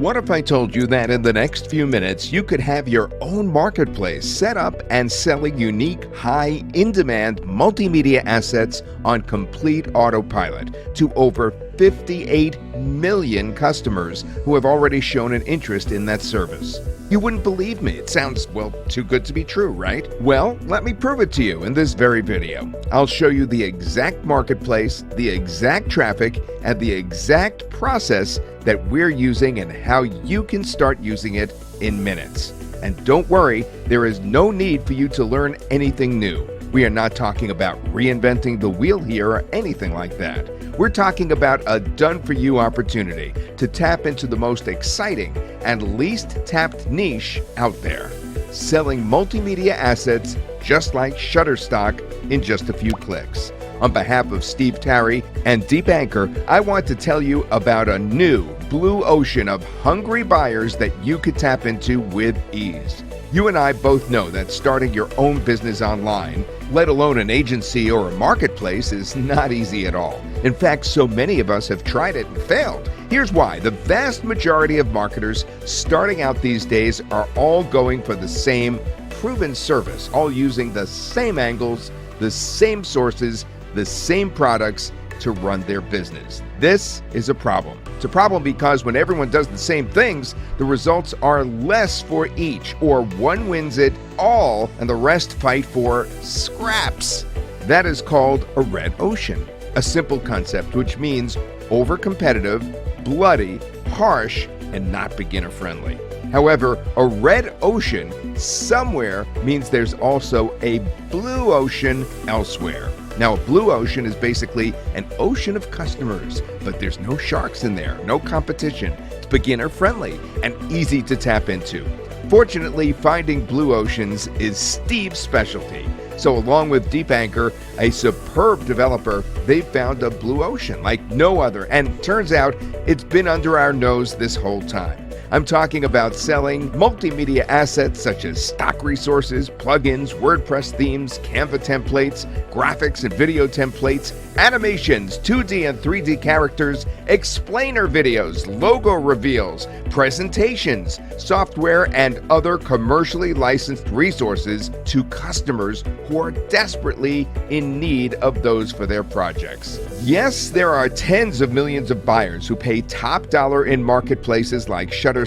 What if I told you that in the next few minutes you could have your own marketplace set up and selling unique, high, in-demand multimedia assets on complete autopilot to over 58 million customers who have already shown an interest in that service? You wouldn't believe me. It sounds, well, too good to be true, right? Well, let me prove it to you in this very video. I'll show you the exact marketplace, the exact traffic, and the exact process that we're using and how you can start using it in minutes. And don't worry, there is no need for you to learn anything new. We are not talking about reinventing the wheel here or anything like that. We're talking about a done-for-you opportunity to tap into the most exciting and least tapped niche out there, selling multimedia assets just like Shutterstock in just a few clicks. On behalf of Steve Tari and Deepanker, I want to tell you about a new blue ocean of hungry buyers that you could tap into with ease. You and I both know that starting your own business online, let alone an agency or a marketplace, is not easy at all. In fact, so many of us have tried it and failed. Here's why. The vast majority of marketers starting out these days are all going for the same proven service, all using the same angles, the same sources, the same products to run their business. This is a problem. It's a problem because when everyone does the same things, the results are less for each, or one wins it all and the rest fight for scraps. That is called a red ocean, a simple concept which means over-competitive, bloody, harsh, and not beginner-friendly. However, a red ocean somewhere means there's also a blue ocean elsewhere. Now, a blue ocean is basically an ocean of customers, but there's no sharks in there, no competition. It's beginner-friendly and easy to tap into. Fortunately, finding blue oceans is Steve's specialty. So along with Deepanker, a superb developer, they found a blue ocean like no other, and turns out it's been under our nose this whole time. I'm talking about selling multimedia assets such as stock resources, plugins, WordPress themes, Canva templates, graphics and video templates, animations, 2D and 3D characters, explainer videos, logo reveals, presentations, software, and other commercially licensed resources to customers who are desperately in need of those for their projects. Yes, there are tens of millions of buyers who pay top dollar in marketplaces like Shutterstock,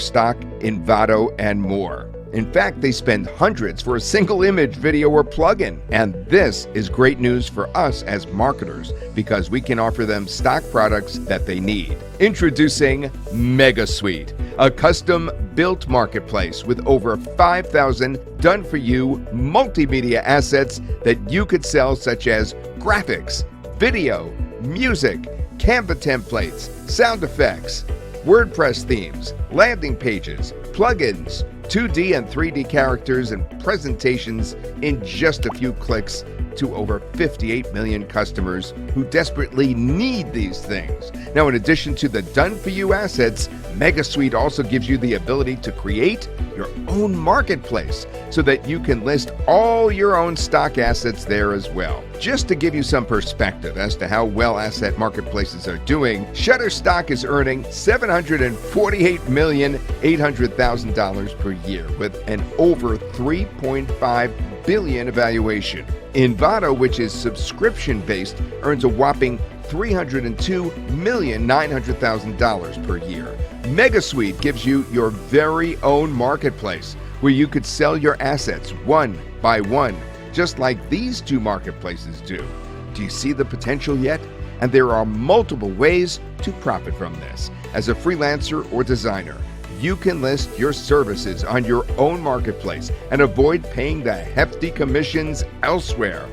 Envato, and more. In fact, they spend hundreds for a single image, video, or plugin. And this is great news for us as marketers because we can offer them stock products that they need. Introducing MegaSuite, a custom-built marketplace with over 5,000 done-for-you multimedia assets that you could sell, such as graphics, video, music, Canva templates, sound effects, WordPress themes, landing pages, plugins, 2D and 3D characters, and presentations in just a few clicks to over 58 million customers who desperately need these things. Now, in addition to the done-for-you assets, MegaSuite also gives you the ability to create your own marketplace so that you can list all your own stock assets there as well. Just to give you some perspective as to how well asset marketplaces are doing, Shutterstock is earning $748,800,000 per year with an over $3.5 billion evaluation. Envato, which is subscription-based, earns a whopping $302,900,000 per year. MegaSuite gives you your very own marketplace where you could sell your assets one by one, just like these two marketplaces do. Do you see the potential yet? And there are multiple ways to profit from this. As a freelancer or designer, you can list your services on your own marketplace and avoid paying the hefty commissions elsewhere.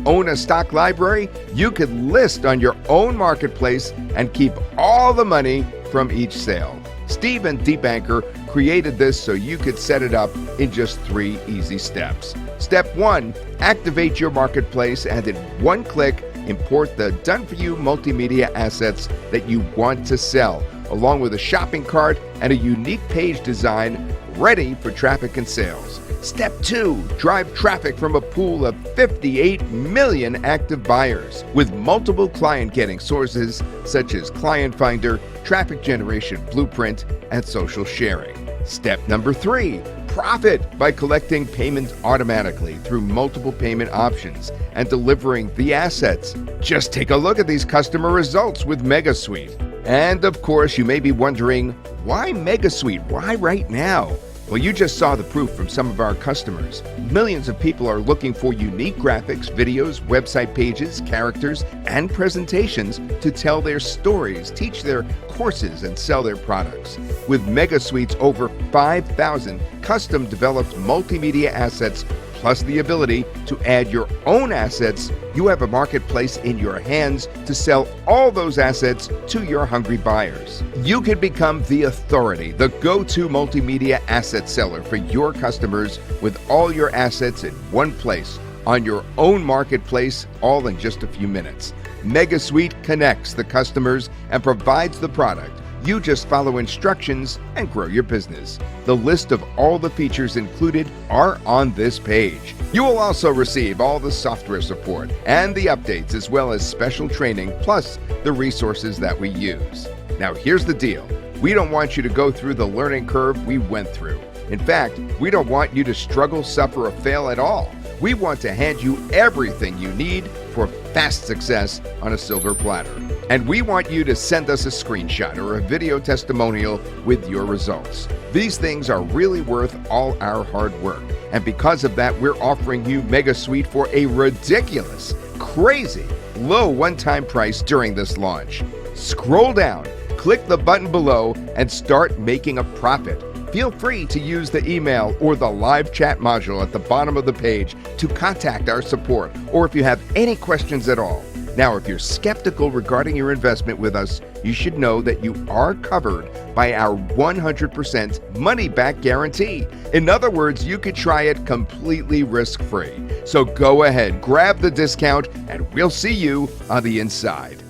Own a stock library? You could list on your own marketplace and keep all the money from each sale. Steve and Deepanker created this so you could set it up in just 3 easy steps. Step 1, activate your marketplace and in one click, import the done-for-you multimedia assets that you want to sell, along with a shopping cart and a unique page design ready for traffic and sales. Step 2, drive traffic from a pool of 58 million active buyers with multiple client-getting sources such as Client Finder, Traffic Generation Blueprint, and social sharing. Step number 3, profit by collecting payments automatically through multiple payment options and delivering the assets. Just take a look at these customer results with MegaSuite. And of course, you may be wondering, why MegaSuite? Why right now? Well, you just saw the proof from some of our customers. Millions of people are looking for unique graphics, videos, website pages, characters, and presentations to tell their stories, teach their courses, and sell their products. With MegaSuite's over 5,000 custom-developed multimedia assets, plus the ability to add your own assets, you have a marketplace in your hands to sell all those assets to your hungry buyers. You can become the authority, the go-to multimedia asset seller for your customers with all your assets in one place on your own marketplace, all in just a few minutes. MegaSuite connects the customers and provides the product. You just follow instructions and grow your business. The list of all the features included are on this page. You will also receive all the software support and the updates, as well as special training, plus the resources that we use. Now here's the deal. We don't want you to go through the learning curve we went through. In fact, we don't want you to struggle, suffer, or fail at all. We want to hand you everything you need for fast success on a silver platter. And we want you to send us a screenshot or a video testimonial with your results. These things are really worth all our hard work. And because of that, we're offering you MegaSuite for a ridiculous, crazy, low one-time price during this launch. Scroll down, click the button below, and start making a profit. Feel free to use the email or the live chat module at the bottom of the page to contact our support, or if you have any questions at all. Now, if you're skeptical regarding your investment with us, you should know that you are covered by our 100% money-back guarantee. In other words, you could try it completely risk-free. So go ahead, grab the discount, and we'll see you on the inside.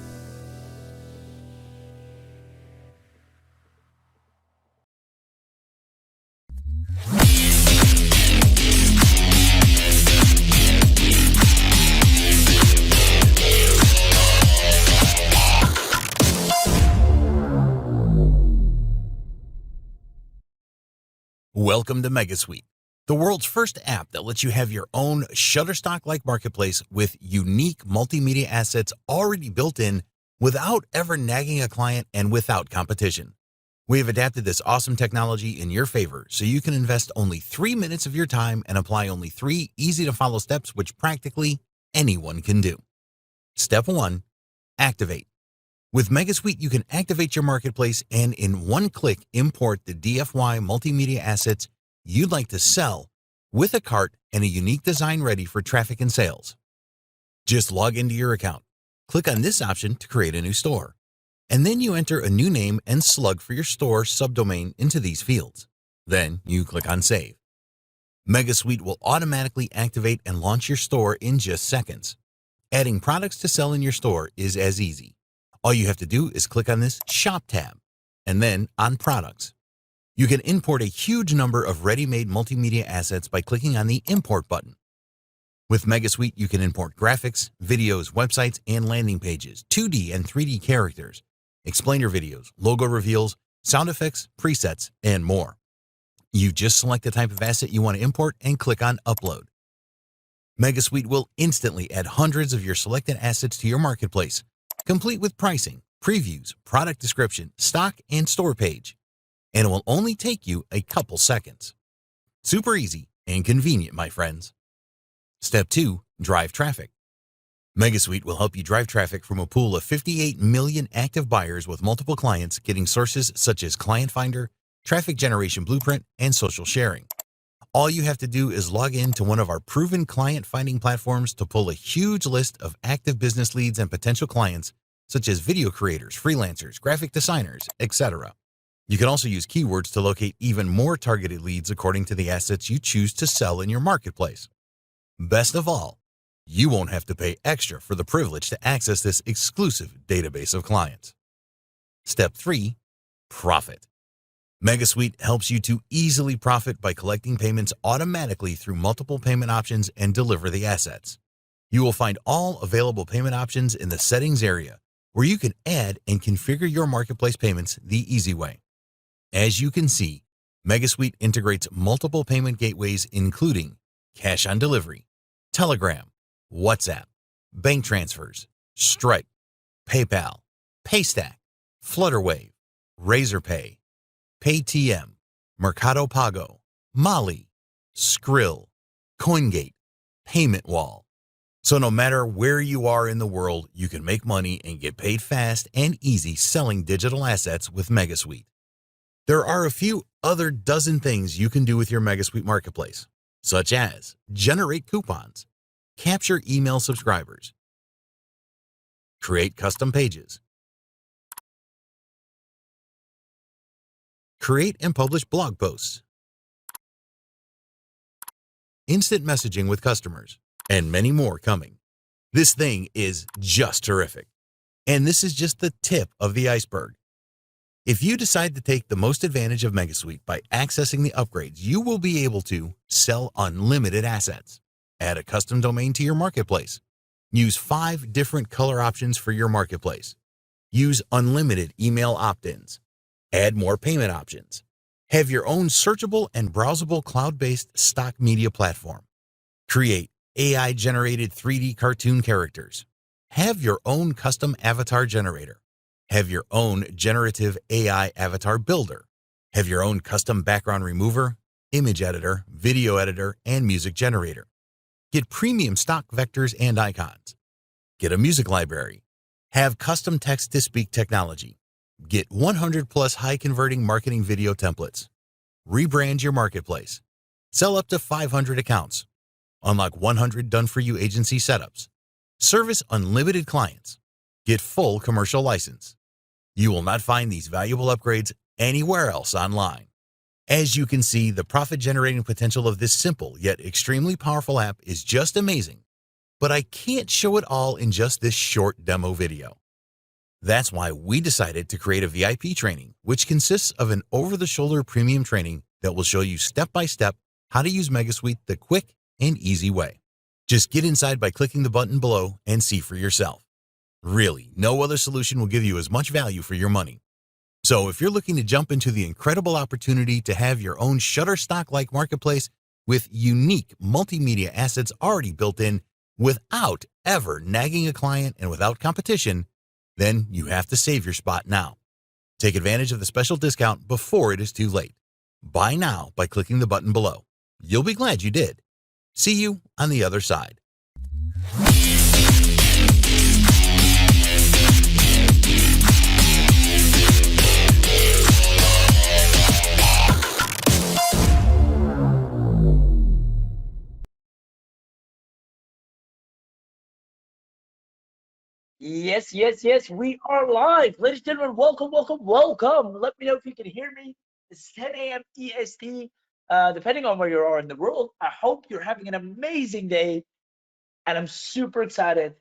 Welcome to MegaSuite, the world's first app that lets you have your own Shutterstock-like marketplace with unique multimedia assets already built in without ever nagging a client and without competition. We have adapted this awesome technology in your favor so you can invest only 3 minutes of your time and apply only 3 easy-to-follow steps which practically anyone can do. Step 1. Activate. With MegaSuite, you can activate your marketplace and in one click import the DFY multimedia assets you'd like to sell with a cart and a unique design ready for traffic and sales. Just log into your account, click on this option to create a new store, and then you enter a new name and slug for your store subdomain into these fields. Then you click on Save. MegaSuite will automatically activate and launch your store in just seconds. Adding products to sell in your store is as easy. All you have to do is click on this Shop tab, and then on Products. You can import a huge number of ready-made multimedia assets by clicking on the Import button. With MegaSuite, you can import graphics, videos, websites, and landing pages, 2D and 3D characters, explainer videos, logo reveals, sound effects, presets, and more. You just select the type of asset you want to import and click on Upload. MegaSuite will instantly add hundreds of your selected assets to your marketplace, complete with pricing, previews, product description, stock, and store page. And it will only take you a couple seconds. Super easy and convenient, my friends. Step 2. Drive traffic. MegaSuite will help you drive traffic from a pool of 58 million active buyers with multiple clients getting sources such as Client Finder, Traffic Generation Blueprint, and social sharing. All you have to do is log in to one of our proven client finding platforms to pull a huge list of active business leads and potential clients, such as video creators, freelancers, graphic designers, etc. You can also use keywords to locate even more targeted leads according to the assets you choose to sell in your marketplace. Best of all, you won't have to pay extra for the privilege to access this exclusive database of clients. Step 3. Profit. MegaSuite helps you to easily profit by collecting payments automatically through multiple payment options and deliver the assets. You will find all available payment options in the settings area, where you can add and configure your marketplace payments the easy way. As you can see, MegaSuite integrates multiple payment gateways including cash on delivery, Telegram, WhatsApp, bank transfers, Stripe, PayPal, Paystack, Flutterwave, Razorpay, Paytm, Mercado Pago, Mali, Skrill, CoinGate, Payment Wall. So no matter where you are in the world, you can make money and get paid fast and easy selling digital assets with MegaSuite. There are a few other dozen things you can do with your MegaSuite marketplace, such as generate coupons, capture email subscribers, create custom pages, create and publish blog posts, instant messaging with customers, and many more coming. This thing is just terrific. And this is just the tip of the iceberg. If you decide to take the most advantage of MegaSuite by accessing the upgrades, you will be able to sell unlimited assets, add a custom domain to your marketplace, use 5 different color options for your marketplace, use unlimited email opt-ins, add more payment options, have your own searchable and browsable cloud-based stock media platform, create AI-generated 3D cartoon characters, have your own custom avatar generator, have your own generative AI avatar builder, have your own custom background remover, image editor, video editor, and music generator. Get premium stock vectors and icons. Get a music library. Have custom text-to-speak technology. Get 100 plus high-converting marketing video templates. Rebrand your marketplace. Sell up to 500 accounts. Unlock 100 done-for-you agency setups. Service unlimited clients. Get full commercial license. You will not find these valuable upgrades anywhere else online. As you can see, the profit-generating potential of this simple yet extremely powerful app is just amazing. But I can't show it all in just this short demo video. That's why we decided to create a VIP training, which consists of an over-the-shoulder premium training that will show you step-by-step how to use MegaSuite the quick and easy way. Just get inside by clicking the button below and see for yourself. Really, no other solution will give you as much value for your money. So if you're looking to jump into the incredible opportunity to have your own Shutterstock-like marketplace with unique multimedia assets already built in without ever nagging a client and without competition, then you have to save your spot now. Take advantage of the special discount before it is too late. Buy now by clicking the button below. You'll be glad you did. See you on the other side. Yes, yes, yes, we are live. Ladies and gentlemen, welcome, welcome, welcome. Let me know if you can hear me. It's 10 a.m. EST. Depending on where you are in the world, I hope you're having an amazing day, and I'm super excited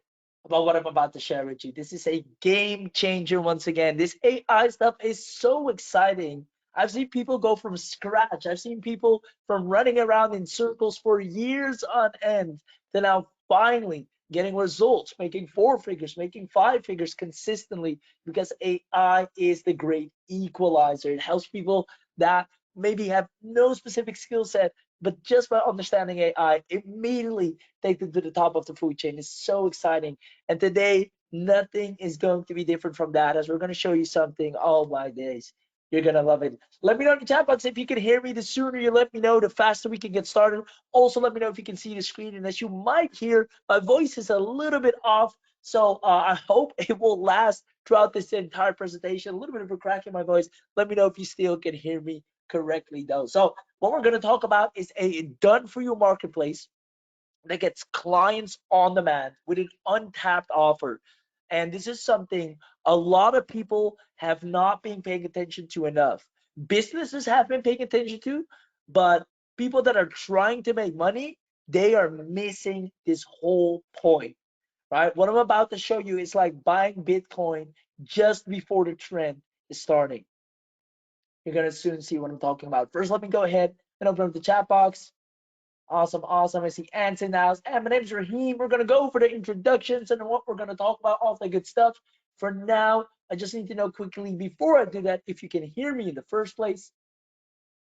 about what I'm about to share with you. This is a game changer once again. This AI stuff is so exciting. I've seen people go from scratch. I've seen people from running around in circles for years on end to now finally getting results, making 4 figures, making 5 figures consistently because AI is the great equalizer. It helps people that maybe have no specific skill set, but just by understanding AI, immediately take them to the top of the food chain. It's so exciting. And today, nothing is going to be different from that as we're going to show you something. Oh my days. You're going to love it. Let me know in the chat box if you can hear me. The sooner you let me know, the faster we can get started. Also, let me know if you can see the screen. And as you might hear, my voice is a little bit off. So I hope it will last throughout this entire presentation. A little bit of a crack in my voice. Let me know if you still can hear me correctly, though. So what we're going to talk about is a done for you marketplace that gets clients on demand with an untapped offer. And this is something a lot of people have not been paying attention to enough. Businesses have been paying attention to, but people that are trying to make money, they are missing this whole point, right? What I'm about to show you is like buying Bitcoin just before the trend is starting. You're gonna soon see what I'm talking about. First, let me go ahead and open up the chat box. Awesome, awesome. I see Ants in the house. And my name is Raheem. We're gonna go for the introductions and what we're gonna talk about, all the good stuff. For now, I just need to know quickly before I do that if you can hear me in the first place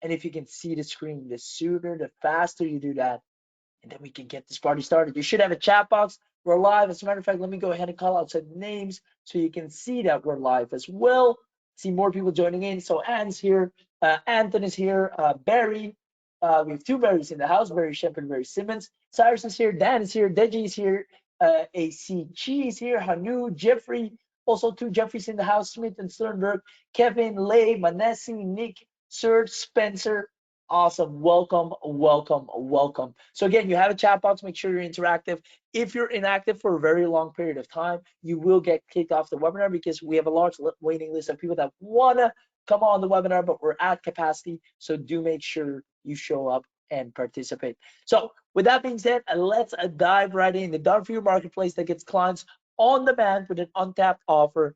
and if you can see the screen. The sooner, the faster you do that, and then we can get this party started. You should have a chat box. We're live. As a matter of fact, let me go ahead and call out some names so you can see that we're live as well. See more people joining in. So Anne's here, Anton is here, Barry. We have two Barrys in the house, Barry Shep and Barry Simmons. Cyrus is here, Dan is here, Deji is here, ACG is here, Hanu, Jeffrey, also two Jeffreys in the house, Smith and Sternberg, Kevin, Lay, Manesi, Nick, Serge, Spencer. Awesome. Welcome, welcome, welcome. So again, you have a chat box. Make sure you're interactive. If you're inactive for a very long period of time, you will get kicked off the webinar because we have a large waiting list of people that want to come on the webinar, but we're at capacity. So do make sure you show up and participate. So with that being said, let's dive right in. The Done For You marketplace that gets clients on demand with an untapped offer,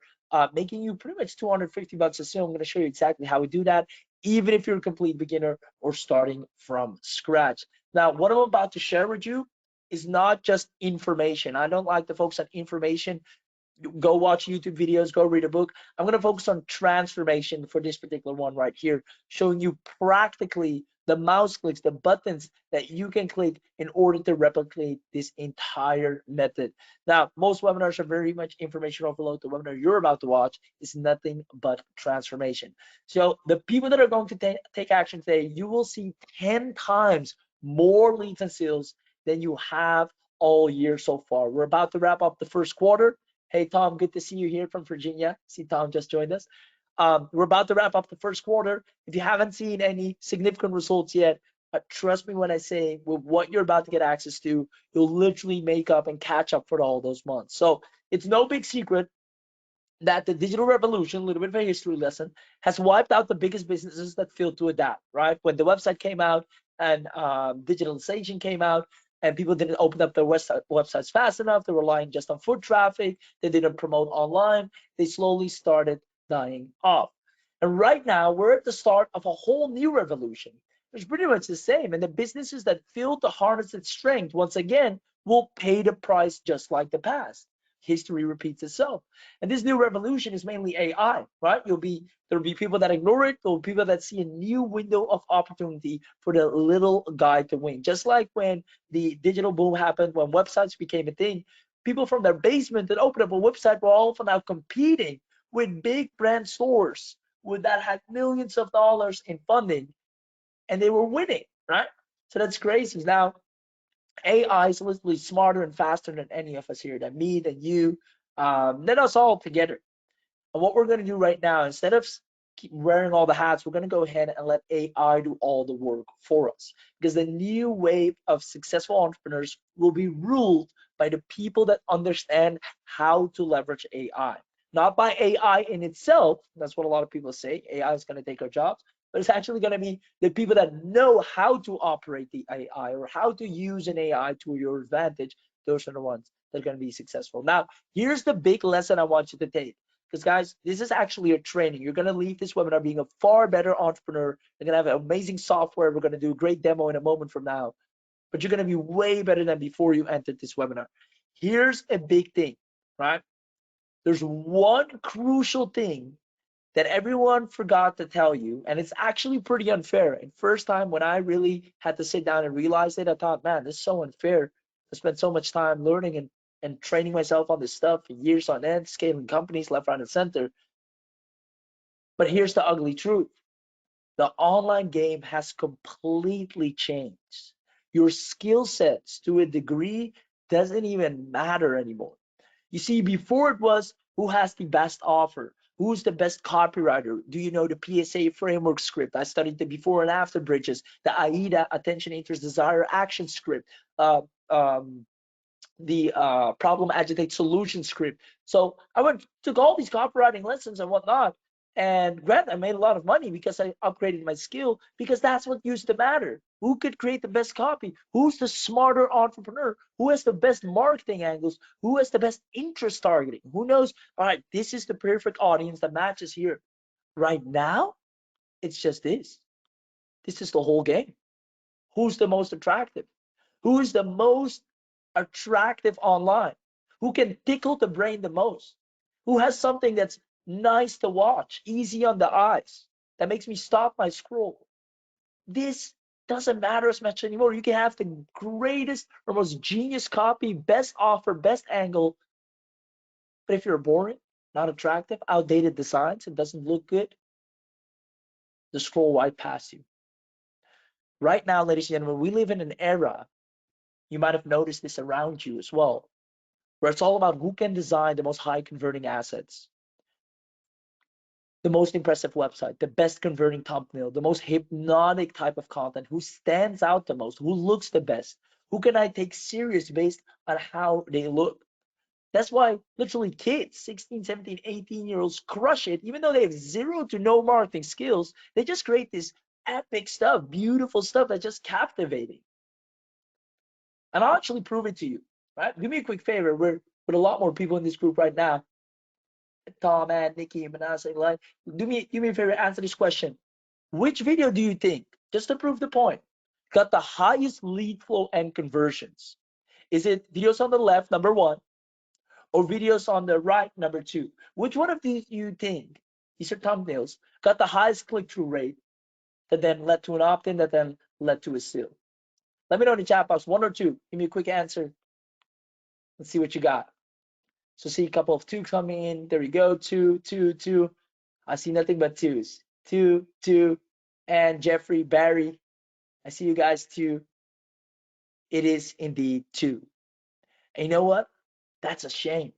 making you pretty much 250 bucks a sale. I'm going to show you exactly how we do that, even if you're a complete beginner or starting from scratch. Now, what I'm about to share with you is not just information. I don't like to focus on information. Go watch YouTube videos, go read a book. I'm going to focus on transformation for this particular one right here, showing you practically the mouse clicks, the buttons that you can click in order to replicate this entire method. Now, most webinars are very much information overload. The webinar you're about to watch is nothing but transformation. So the people that are going to take action today, you will see 10 times more leads and sales than you have all year so far. We're about to wrap up the first quarter. Hey, Tom, good to see you here from Virginia. See, Tom just joined us. We're about to wrap up the first quarter. If you haven't seen any significant results yet, trust me when I say with what you're about to get access to, you'll literally make up and catch up for all those months. So it's no big secret that the digital revolution, a little bit of a history lesson, has wiped out the biggest businesses that failed to adapt, right? When the website came out and digitalization came out, and people didn't open up their websites fast enough, they were relying just on foot traffic, they didn't promote online, they slowly started dying off. And right now, we're at the start of a whole new revolution. It's pretty much the same, and the businesses that failed to harness its strength, once again, will pay the price just like the past. History repeats itself. And this new revolution is mainly AI, right? There'll be people that ignore it. There'll be people that see a new window of opportunity for the little guy to win. Just like when the digital boom happened, when websites became a thing, people from their basement that opened up a website were all now competing with big brand stores that had millions of dollars in funding, and they were winning, right? So that's crazy. Now, AI is literally smarter and faster than any of us here, than me, than you, than us all together. And what we're going to do right now, instead of keep wearing all the hats, we're going to go ahead and let AI do all the work for us. Because the new wave of successful entrepreneurs will be ruled by the people that understand how to leverage AI. Not by AI in itself. That's what a lot of people say. AI is going to take our jobs. But it's actually going to be the people that know how to operate the AI or how to use an AI to your advantage. Those are the ones that are going to be successful. Now, here's the big lesson I want you to take. Because guys, this is actually a training. You're gonna leave this webinar being a far better entrepreneur. You're gonna have amazing software. We're gonna do a great demo in a moment from now. But you're gonna be way better than before you entered this webinar. Here's a big thing, right? There's one crucial thing that everyone forgot to tell you, and it's actually pretty unfair. And first time when I really had to sit down and realize it, I thought, man, this is so unfair. I spent so much time learning and training myself on this stuff for years on end, scaling companies left, right, and center. But here's the ugly truth. The online game has completely changed. Your skill sets to a degree doesn't even matter anymore. You see, before it was who has the best offer, who's the best copywriter, do you know the PSA framework script? I studied the before and after bridges, the AIDA attention, interest, desire, action script, uh, um, the problem agitate solution script. So I took all these copywriting lessons and whatnot, and granted, I made a lot of money because I upgraded my skill, because that's what used to matter. Who could create the best copy? Who's the smarter entrepreneur? Who has the best marketing angles? Who has the best interest targeting? Who knows, all right, this is the perfect audience that matches here. Right now, It's just this. This is the whole game. Who's the most attractive? Who is the most attractive online? Who can tickle the brain the most? Who has something that's nice to watch, easy on the eyes, that makes me stop my scroll? This doesn't matter as much anymore. You can have the greatest or most genius copy, best offer, best angle, but if you're boring, not attractive, outdated designs, it doesn't look good, the scroll right past you. Right now, ladies and gentlemen, we live in an era, you might have noticed this around you as well, where it's all about who can design the most high converting assets, the most impressive website, the best converting thumbnail, the most hypnotic type of content, who stands out the most, who looks the best, who can I take serious based on how they look. That's why literally kids, 16, 17, 18-year-olds crush it, even though they have zero to no marketing skills. They just create this epic stuff, beautiful stuff that's just captivating. And I'll actually prove it to you, right? Do me a quick favor. We're with a lot more people in this group right now. Tom, and Nikki, Manasseh, like, do me a favor, answer this question. Which video do you think, just to prove the point, got the highest lead flow and conversions? Is it videos on the left, number one, or videos on the right, number two? Which one of these do you think, these are thumbnails, got the highest click-through rate that then led to an opt-in that then led to a sale? Let me know in the chat box, one or two. Give me a quick answer. Let's see what you got. So see a couple of two coming in. There we go. Two, two, two. I see nothing but twos. Two, two, and Jeffrey, Barry. I see you guys too. It is indeed two. And you know what? That's a shame,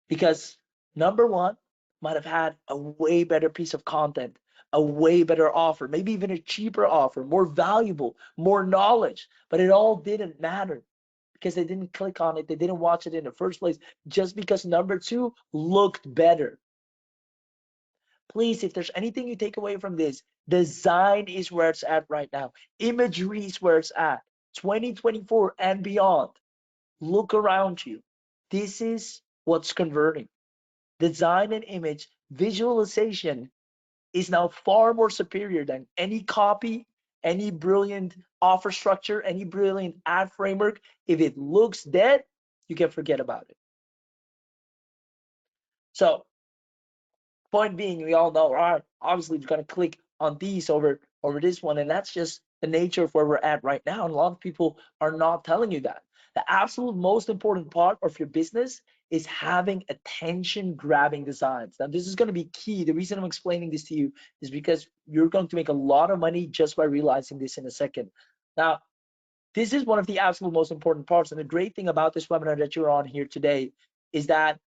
because number one might have had a way better piece of content, a way better offer, maybe even a cheaper offer, more valuable, more knowledge, but it all didn't matter because they didn't click on it. They didn't watch it in the first place just because number two looked better. Please, if there's anything you take away from this, design is where it's at right now. Imagery is where it's at. 2024 and beyond. Look around you. This is what's converting. Design and image visualization is now far more superior than any copy, any brilliant offer structure, any brilliant ad framework. If it looks dead, you can forget about it. So point being, we all know, all right, obviously you're going to click on these over this one, and that's just the nature of where we're at right now. And a lot of people are not telling you that. The absolute most important part of your business is having attention grabbing designs. Now, this is going to be key. The reason I'm explaining this to you is because you're going to make a lot of money just by realizing this in a second. Now, this is one of the absolute most important parts. And the great thing about this webinar that you're on here today is that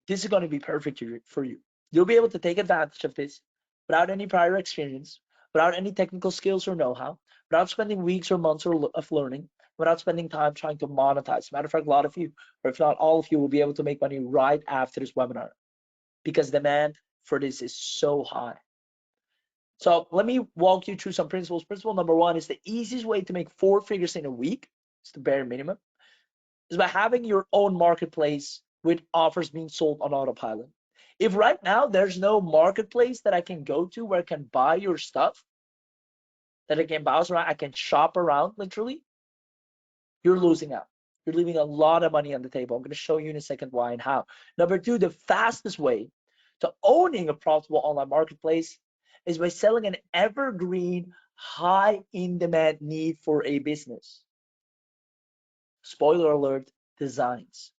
this is going to be perfect for you. You'll be able to take advantage of this without any prior experience, without any technical skills or know-how, without spending weeks or months of learning, without spending time trying to monetize. Matter of fact, a lot of you, or if not all of you, will be able to make money right after this webinar because demand for this is so high. So let me walk you through some principles. Principle number one is the easiest way to make 4 figures in a week, it's the bare minimum, is by having your own marketplace with offers being sold on autopilot. If right now there's no marketplace that I can go to where I can buy your stuff, that I can browse around, I can shop around literally, you're losing out. You're leaving a lot of money on the table. I'm going to show you in a second why and how. Number two, the fastest way to owning a profitable online marketplace is by selling an evergreen, high in-demand need for a business. Spoiler alert, designs.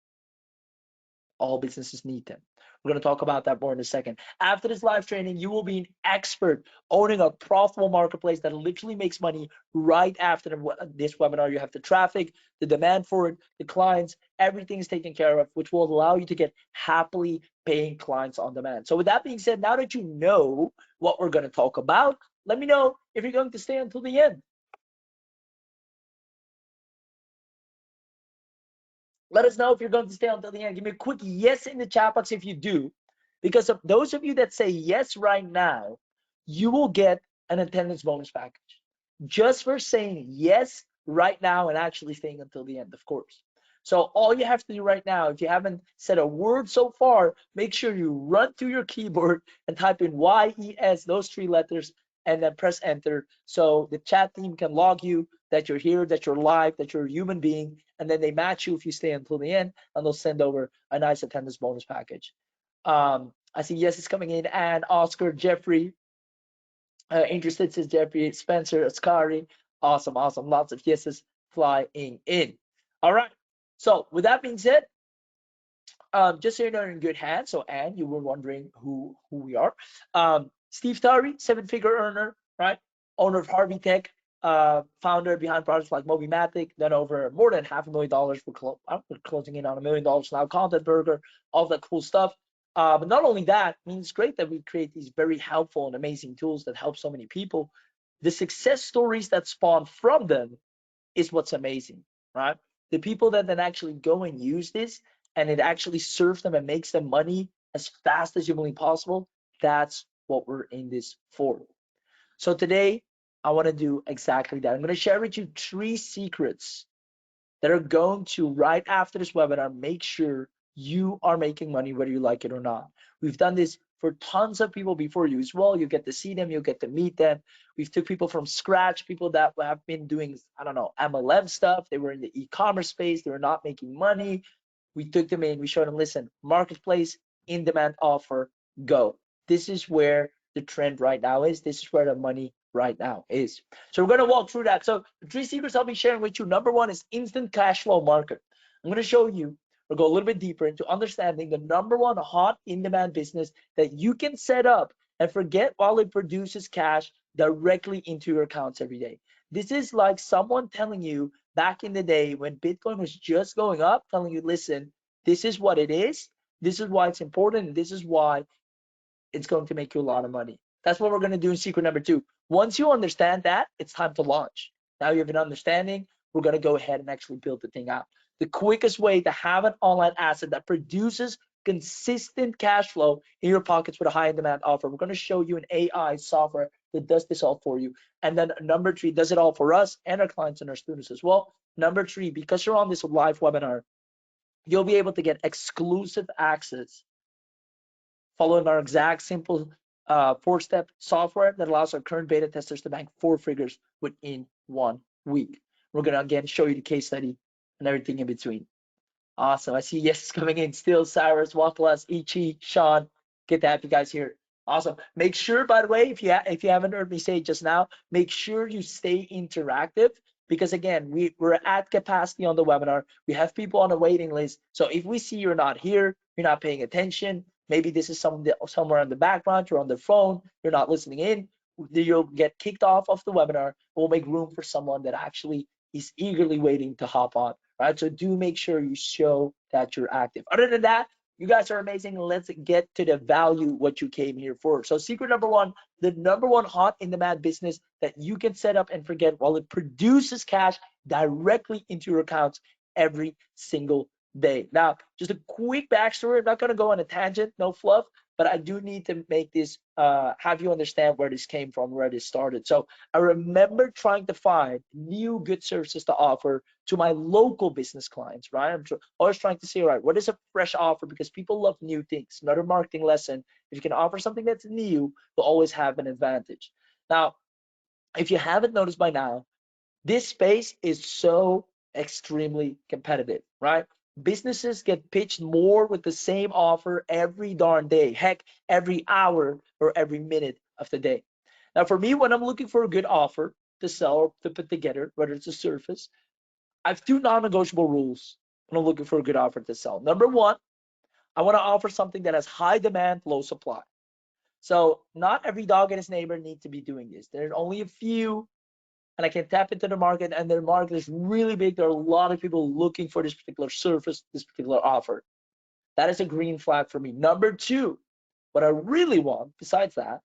All businesses need them. We're going to talk about that more in a second. After this live training, you will be an expert owning a profitable marketplace that literally makes money right after this webinar. You have the traffic, the demand for it, the clients, everything is taken care of, which will allow you to get happily paying clients on demand. So with that being said, now that you know what we're going to talk about, let me know if you're going to stay until the end. Let us know if you're going to stay until the end. Give me a quick yes in the chat box if you do. Because of those of you that say yes right now, you will get an attendance bonus package. Just for saying yes right now and actually staying until the end, of course. So all you have to do right now, if you haven't said a word so far, make sure you run through your keyboard and type in YES, those 3 letters, and then press enter. So the chat team can log you that you're here, that you're live, that you're a human being, and then they match you if you stay until the end, and they'll send over a nice attendance bonus package. I see yes is coming in, and Oscar, Jeffrey, interested, says Jeffrey, Spencer, Ascari. Awesome, awesome. Lots of yeses flying in. All right. So with that being said, just so you know, you're in good hands. So, and you were wondering who we are. Steve Tari, 7-figure earner, right? Owner of Harvey Tech, founder behind projects like Mobimatic, then over more than $500,000. We're closing in on $1 million now. Content Burger, all that cool stuff. But not only that, I mean, it's great that we create these very helpful and amazing tools that help so many people. The success stories that spawn from them is what's amazing, right? The people that then actually go and use this and it actually serves them and makes them money as fast as humanly possible, that's what we're in this for. So today, I want to do exactly that. I'm going to share with you 3 secrets that are going to, right after this webinar, make sure you are making money whether you like it or not. We've done this for tons of people before you as well. You get to see them, you get to meet them. We've took people from scratch, people that have been doing, I don't know, MLM stuff. They were in the e-commerce space. They were not making money. We took them in, we showed them, listen, marketplace, in-demand offer, go. This is where the trend right now is. This is where the money right now is. So we're going to walk through that. So the 3 secrets I'll be sharing with you. Number 1 is instant cash flow market. I'm going to show you or go a little bit deeper into understanding the number 1 hot in-demand business that you can set up and forget while it produces cash directly into your accounts every day. This is like someone telling you back in the day when Bitcoin was just going up, telling you, listen, this is what it is. This is why it's important. And this is why it's going to make you a lot of money. That's what we're going to do in secret number 2. Once you understand that, it's time to launch. Now you have an understanding, we're going to go ahead and actually build the thing out. The quickest way to have an online asset that produces consistent cash flow in your pockets with a high demand offer. We're going to show you an AI software that does this all for you. And then number 3, does it all for us and our clients and our students as well. Number 3, because you're on this live webinar, you'll be able to get exclusive access following our exact simple 4-step software that allows our current beta testers to bank 4 figures within 1 week. We're going to again show you the case study and everything in between. Awesome. I see yes coming in still. Cyrus, Waffles, Ichi, Sean. Good to have you guys here. Awesome. Make sure, by the way, if you haven't heard me say it just now, make sure you stay interactive because again, we're at capacity on the webinar. We have people on a waiting list. So if we see you're not here, you're not paying attention, maybe this is somewhere in the background, you're on the phone, you're not listening in, you'll get kicked off of the webinar. We'll make room for someone that actually is eagerly waiting to hop on. Right, so do make sure you show that you're active. Other than that, you guys are amazing. Let's get to the value what you came here for. So secret number 1, the number 1 hot in-demand business that you can set up and forget while it produces cash directly into your accounts every single day. Now, just a quick backstory. I'm not going to go on a tangent, no fluff, but I do need to make this, have you understand where this came from, where this started. So I remember trying to find new good services to offer to my local business clients, right? I'm always trying to say, all right, what is a fresh offer? Because people love new things. Another marketing lesson, if you can offer something that's new, you'll always have an advantage. Now, if you haven't noticed by now, this space is so extremely competitive, right? Businesses get pitched more with the same offer every darn day, heck, every hour or every minute of the day. Now, for me, when I'm looking for a good offer to sell or to put together, whether it's a service, I have 2 non-negotiable rules when I'm looking for a good offer to sell. Number 1, I want to offer something that has high demand, low supply. So not every dog and his neighbor need to be doing this. There's only a few, and I can tap into the market, and the market is really big. There are a lot of people looking for this particular service, this particular offer. That is a green flag for me. Number 2, what I really want, besides that,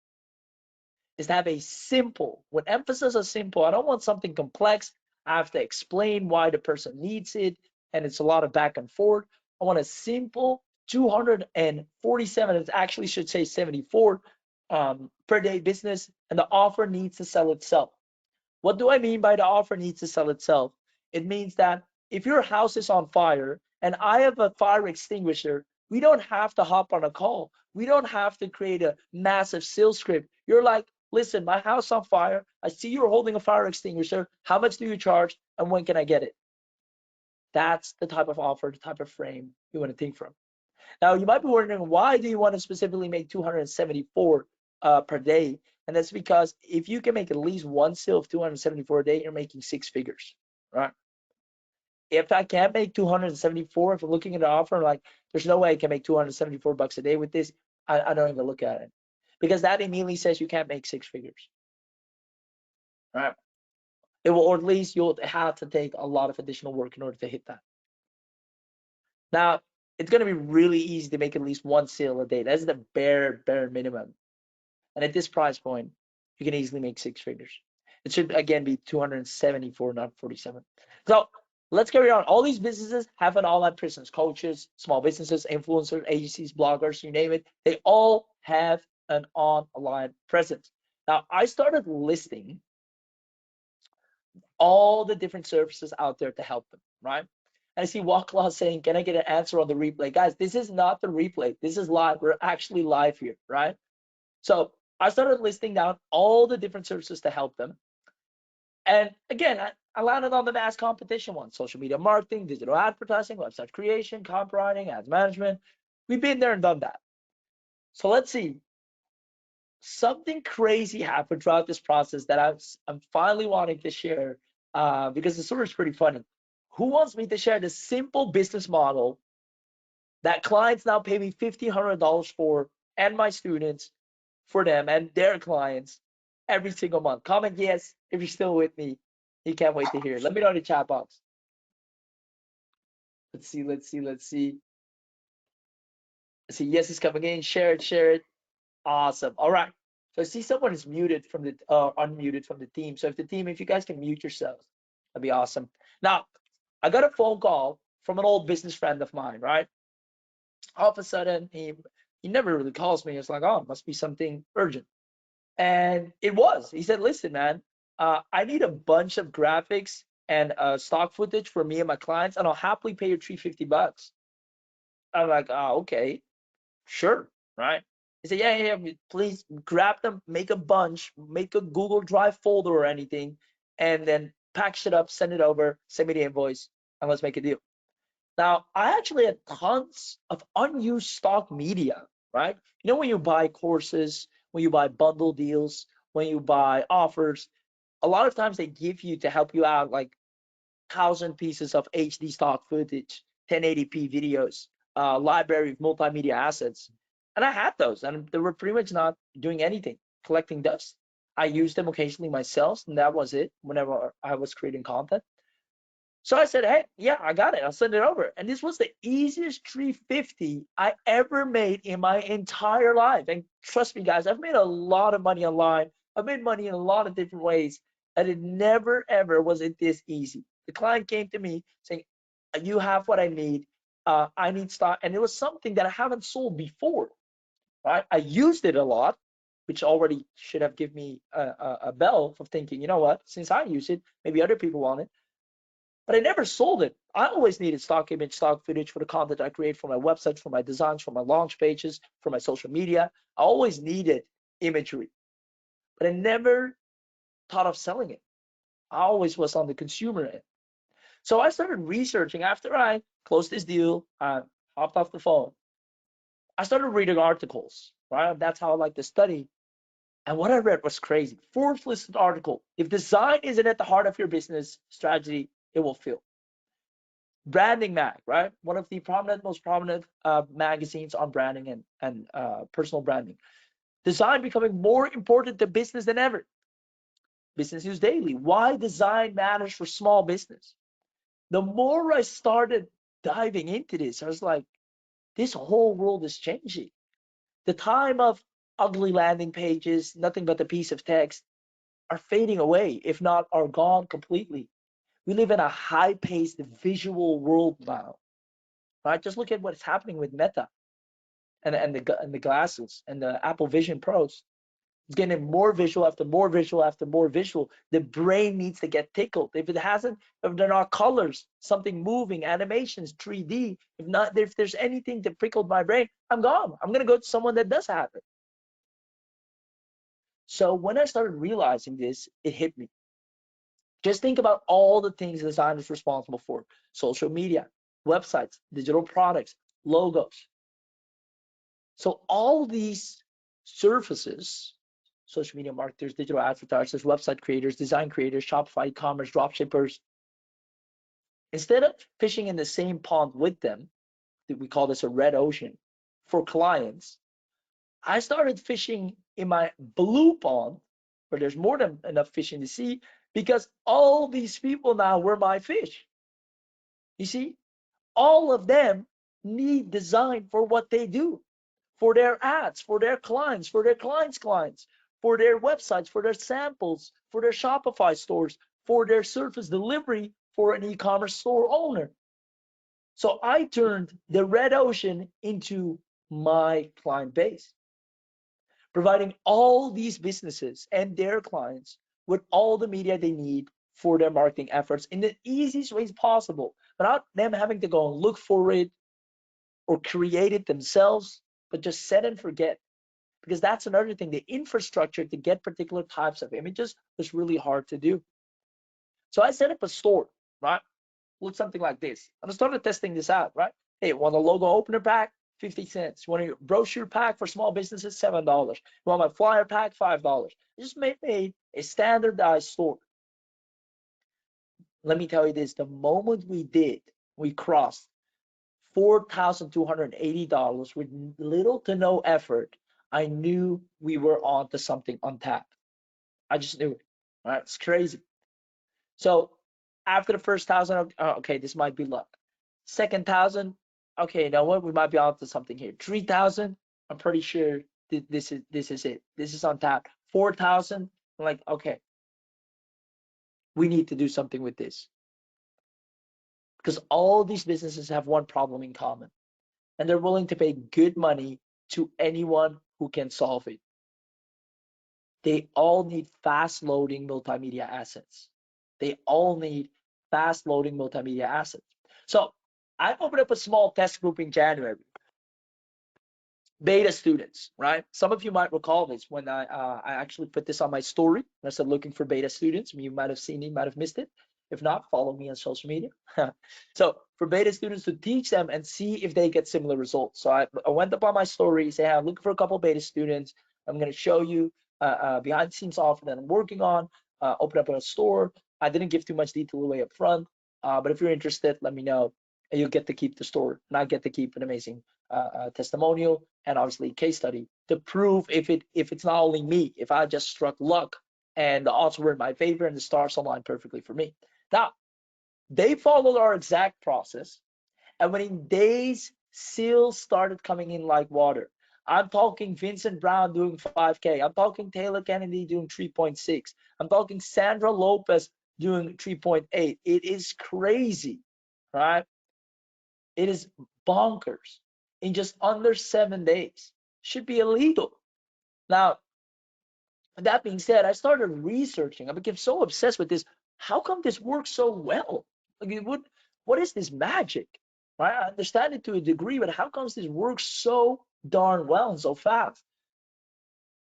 is to have a simple, with emphasis on simple. I don't want something complex. I have to explain why the person needs it, and it's a lot of back and forth. I want a simple 247, it actually should say 74 per day business, and the offer needs to sell itself. What do I mean by the offer needs to sell itself? It means that if your house is on fire and I have a fire extinguisher, we don't have to hop on a call. We don't have to create a massive sales script. You're like, listen, my house on fire. I see you're holding a fire extinguisher. How much do you charge and when can I get it? That's the type of offer, the type of frame you want to think from. Now, you might be wondering, why do you want to specifically make 274 per day? And that's because if you can make at least one sale of 274 a day, you're making 6 figures, right? If I can't make 274, if I'm looking at an offer, like, there's no way I can make 274 bucks a day with this, I don't even look at it. Because that immediately says you can't make 6 figures, right? It will, or at least you'll have to take a lot of additional work in order to hit that. Now, it's going to be really easy to make at least one sale a day. That's the bare minimum. And at this price point, you can easily make 6 figures. It should, again, be 274, not 47. So let's carry on. All these businesses have an online presence. Coaches, small businesses, influencers, agencies, bloggers, you name it. They all have an online presence. Now, I started listing all the different services out there to help them, right? And I see Waklaw saying, can I get an answer on the replay? Guys, this is not the replay. This is live. We're actually live here, right? So I started listing down all the different services to help them. And again, I landed on the mass competition one: social media marketing, digital advertising, website creation, copywriting, ads management. We've been there and done that. So let's see. Something crazy happened throughout this process that I'm finally wanting to share, because the story is pretty funny. Who wants me to share the simple business model that clients now pay me $1,500 for, and my students, for them and their clients every single month? Comment yes if you're still with me. You can't wait to hear it. Let me know in the chat box. Let's see. Yes is coming in. Share it. Awesome. All right. So I see someone is muted from the unmuted from the team. So if you guys can mute yourselves, that'd be awesome. Now, I got a phone call from an old business friend of mine, right? All of a sudden, he never really calls me. It's like, oh, it must be something urgent. And it was. He said, listen, man, I need a bunch of graphics and stock footage for me and my clients, and I'll happily pay you $350. I'm like, oh, okay, sure, right? He said, yeah, please grab them, make a bunch, make a Google Drive folder or anything, and then package it up, send it over, send me the invoice, and let's make a deal. Now, I actually had tons of unused stock media, right? You know, when you buy courses, when you buy bundle deals, when you buy offers, a lot of times they give you, to help you out, like 1,000 pieces of HD stock footage, 1080p videos, library of multimedia assets. And I had those, and they were pretty much not doing anything, collecting dust. I used them occasionally myself, and that was it whenever I was creating content. So I said, hey, yeah, I got it. I'll send it over. And this was the easiest 350 I ever made in my entire life. And trust me, guys, I've made a lot of money online. I've made money in a lot of different ways. And it never, ever was it this easy. The client came to me saying, you have what I need. I need stock. And it was something that I haven't sold before, right? I used it a lot, which already should have given me a bell for thinking, you know what, since I use it, maybe other people want it. But I never sold it. I always needed stock image, stock footage for the content I create for my websites, for my designs, for my launch pages, for my social media. I always needed imagery, but I never thought of selling it. I always was on the consumer end. So I started researching after I closed this deal, hopped off the phone. I started reading articles, right? That's how I like to study. And what I read was crazy. Forbes listed article: if design isn't at the heart of your business strategy, it will fail. Branding Mag, right? One of the most prominent magazines on branding and personal branding. Design becoming more important to business than ever. Business News Daily: why design matters for small business. The more I started diving into this, I was like, this whole world is changing. The time of ugly landing pages, nothing but a piece of text, are fading away, if not are gone completely. We live in a high-paced visual world now, right? Just look at what's happening with Meta and the glasses and the Apple Vision Pros. It's getting more visual after more visual after more visual. The brain needs to get tickled. If it hasn't, if they're not colors, something moving, animations, 3D, if there's anything to prickle my brain, I'm gone. I'm gonna go to someone that does have it. So when I started realizing this, it hit me. Just think about all the things design is responsible for: social media, websites, digital products, logos. So all these surfaces, social media marketers, digital advertisers, website creators, design creators, Shopify, e-commerce, dropshippers, instead of fishing in the same pond with them, we call this a red ocean for clients, I started fishing in my blue pond where there's more than enough fish in the sea, because all these people now were my fish. You see, all of them need design for what they do, for their ads, for their clients, for their clients, for their websites, for their samples, for their Shopify stores, for their service delivery for an e-commerce store owner. So I turned the red ocean into my client base, providing all these businesses and their clients with all the media they need for their marketing efforts in the easiest ways possible, without them having to go and look for it or create it themselves, but just set and forget. Because that's another thing, the infrastructure to get particular types of images was really hard to do. So I set up a store, right? Look something like this. And I started testing this out, right? Hey, want a logo opener pack? 50 cents. You want a brochure pack for small businesses? $7. You want my flyer pack? $5. I just made a standardized store. Let me tell you this, the moment we crossed $4,280 with little to no effort, I knew we were on to something untapped. I just knew it. Right? It's crazy. So after the first 1,000, okay, this might be luck. Second 1,000, okay, you know what? We might be on to something here. 3,000, I'm pretty sure this is it. This is untapped. 4,000, I'm like, okay, we need to do something with this, because all these businesses have one problem in common, and they're willing to pay good money to anyone who can solve it. They all need fast loading multimedia assets. They all need fast loading multimedia assets. So I opened up a small test group in January. Beta students, right? Some of you might recall this when I actually put this on my story. I said looking for beta students. You might have seen it, might have missed it. If not, follow me on social media. So for beta students, to teach them and see if they get similar results. So I went up on my story, say, hey, I'm looking for a couple of beta students. I'm going to show you behind the scenes offer that I'm working on, open up a store. I didn't give too much detail away up front, but if you're interested, let me know. And you'll get to keep the store, and I get to keep an amazing testimonial and obviously case study to prove if it's not only me, if I just struck luck and the odds were in my favor and the stars aligned perfectly for me. Now, they followed our exact process, and within days, sales started coming in like water. I'm talking Vincent Brown doing 5K. I'm talking Taylor Kennedy doing 3.6. I'm talking Sandra Lopez doing 3.8. It is crazy, right? It is bonkers. In just under 7 days. Should be illegal. Now, that being said, I started researching. I became so obsessed with this. How come this works so well? Like, what is this magic? Right? I understand it to a degree, but how comes this works so darn well and so fast?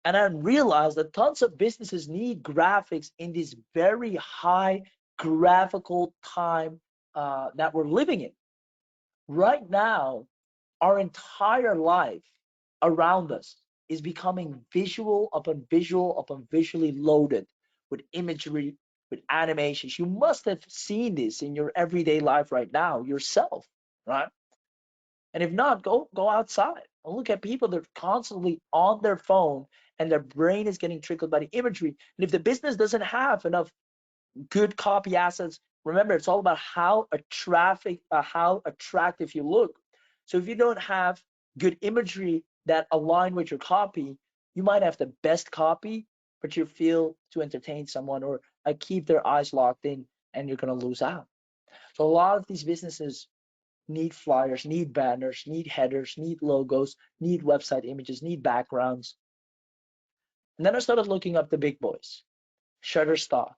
And I realized that tons of businesses need graphics in this very high graphical time that we're living in. Right now, our entire life around us is becoming visual upon visual upon visually loaded with imagery, with animations. You must have seen this in your everyday life right now yourself, right? And if not, go outside and look at people that are constantly on their phone and their brain is getting trickled by the imagery. And if the business doesn't have enough good copy assets, remember, it's all about how attractive you look. So if you don't have good imagery that align with your copy, you might have the best copy, but you fail to entertain someone or keep their eyes locked in, and you're going to lose out. So a lot of these businesses need flyers, need banners, need headers, need logos, need website images, need backgrounds. And then I started looking up the big boys. Shutterstock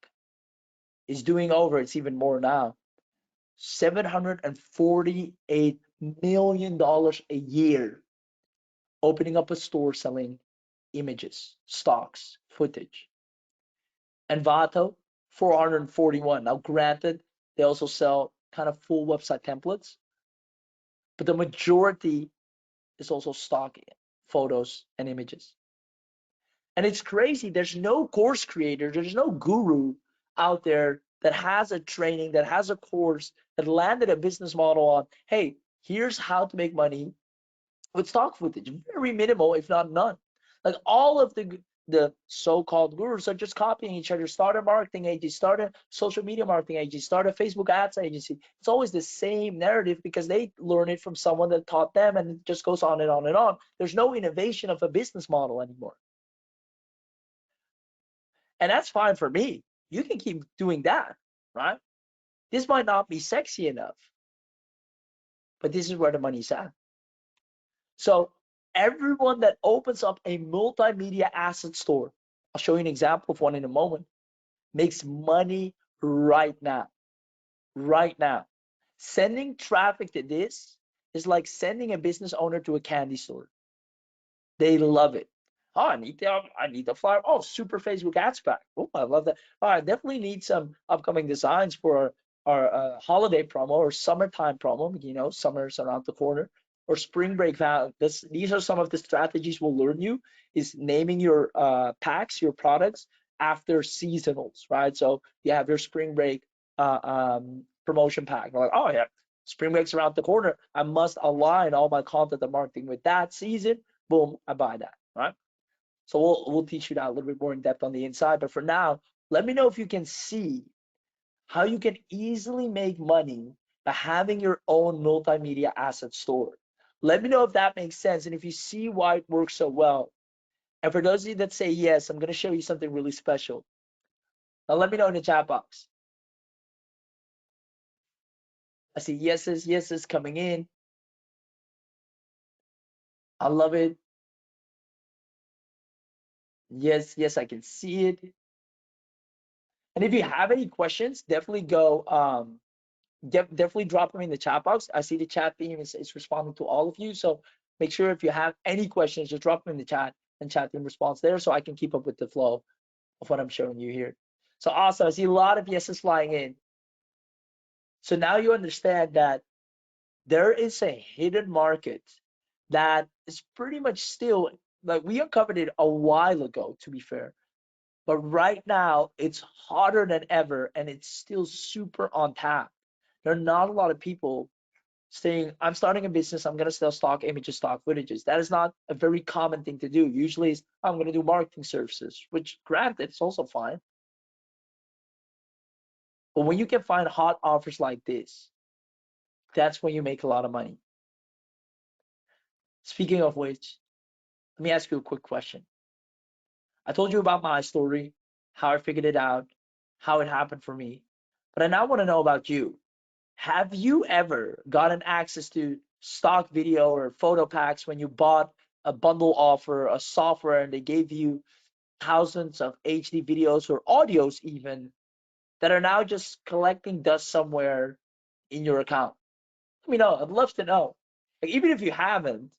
is doing over, it's even more now, $748 million a year, opening up a store selling images, stocks, footage. Envato, 441. Now, granted, they also sell kind of full website templates, but the majority is also stock photos and images. And it's crazy. There's no course creator, there's no guru out there that has a training, that has a course, that landed a business model on, hey, here's how to make money with stock footage. Very minimal, if not none. Like all of the so-called gurus are just copying each other. Start a marketing agency, start a social media marketing agency, start a Facebook ads agency. It's always the same narrative because they learn it from someone that taught them, and it just goes on and on and on. There's no innovation of a business model anymore. And that's fine for me. You can keep doing that, right? This might not be sexy enough, but this is where the money's at. So everyone that opens up a multimedia asset store, I'll show you an example of one in a moment, makes money right now. Right now. Sending traffic to this is like sending a business owner to a candy store. They love it. Oh, I need the flyer. Oh, super Facebook ads pack. Oh, I love that. Oh, I definitely need some upcoming designs for our holiday promo or summertime promo. You know, summer's around the corner. Or spring break. These are some of the strategies we'll learn you. Is naming your packs, your products after seasonals, right? So you have your spring break promotion pack. We're like, oh yeah, spring break's around the corner. I must align all my content and marketing with that season. Boom, I buy that, right? So we'll teach you that a little bit more in depth on the inside. But for now, let me know if you can see how you can easily make money by having your own multimedia asset store. Let me know if that makes sense and if you see why it works so well. And for those of you that say yes, I'm going to show you something really special. Now let me know in the chat box. I see yeses coming in. I love it. Yes, I can see it. And if you have any questions, definitely definitely drop them in the chat box. I see the chat team is responding to all of you. So make sure if you have any questions, just drop them in the chat and chat team responds there so I can keep up with the flow of what I'm showing you here. So awesome. I see a lot of yeses flying in. So now you understand that there is a hidden market that is pretty much still, like we uncovered it a while ago, to be fair. But right now it's hotter than ever and it's still super on tap. There are not a lot of people saying, I'm starting a business, I'm going to sell stock images, stock footages. That is not a very common thing to do. Usually it's, I'm going to do marketing services, which granted, it's also fine. But when you can find hot offers like this, that's when you make a lot of money. Speaking of which, let me ask you a quick question. I told you about my story, how I figured it out, how it happened for me. But I now want to know about you. Have you ever gotten access to stock video or photo packs when you bought a bundle offer, a software, and they gave you thousands of HD videos or audios even that are now just collecting dust somewhere in your account? Let me know. I'd love to know. Like, even if you haven't,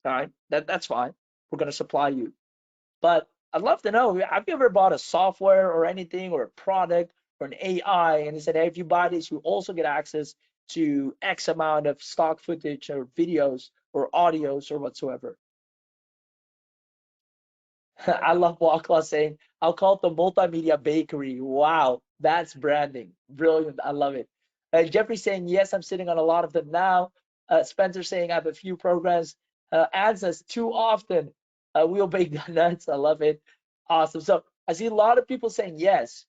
all right, that's fine. We're gonna supply you. But I'd love to know, have you ever bought a software or anything or a product or an AI and they said, hey, if you buy this, you also get access to X amount of stock footage or videos or audios or whatsoever? I love Wakla saying, I'll call it the multimedia bakery. Wow, that's branding. Brilliant. I love it. Jeffrey saying, yes, I'm sitting on a lot of them now. Spencer saying, I have a few programs. Adds us too often. We'll bake donuts. I love it. Awesome. So I see a lot of people saying yes.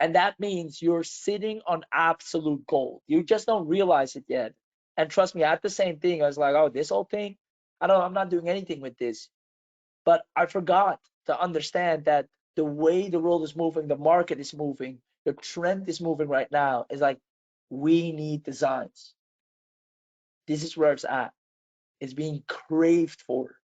And that means you're sitting on absolute gold. You just don't realize it yet. And trust me, I had the same thing. I was like, oh, this whole thing, I'm not doing anything with this. But I forgot to understand that the way the world is moving, the market is moving, the trend is moving right now is like, we need designs. This is where it's at. It's being craved for.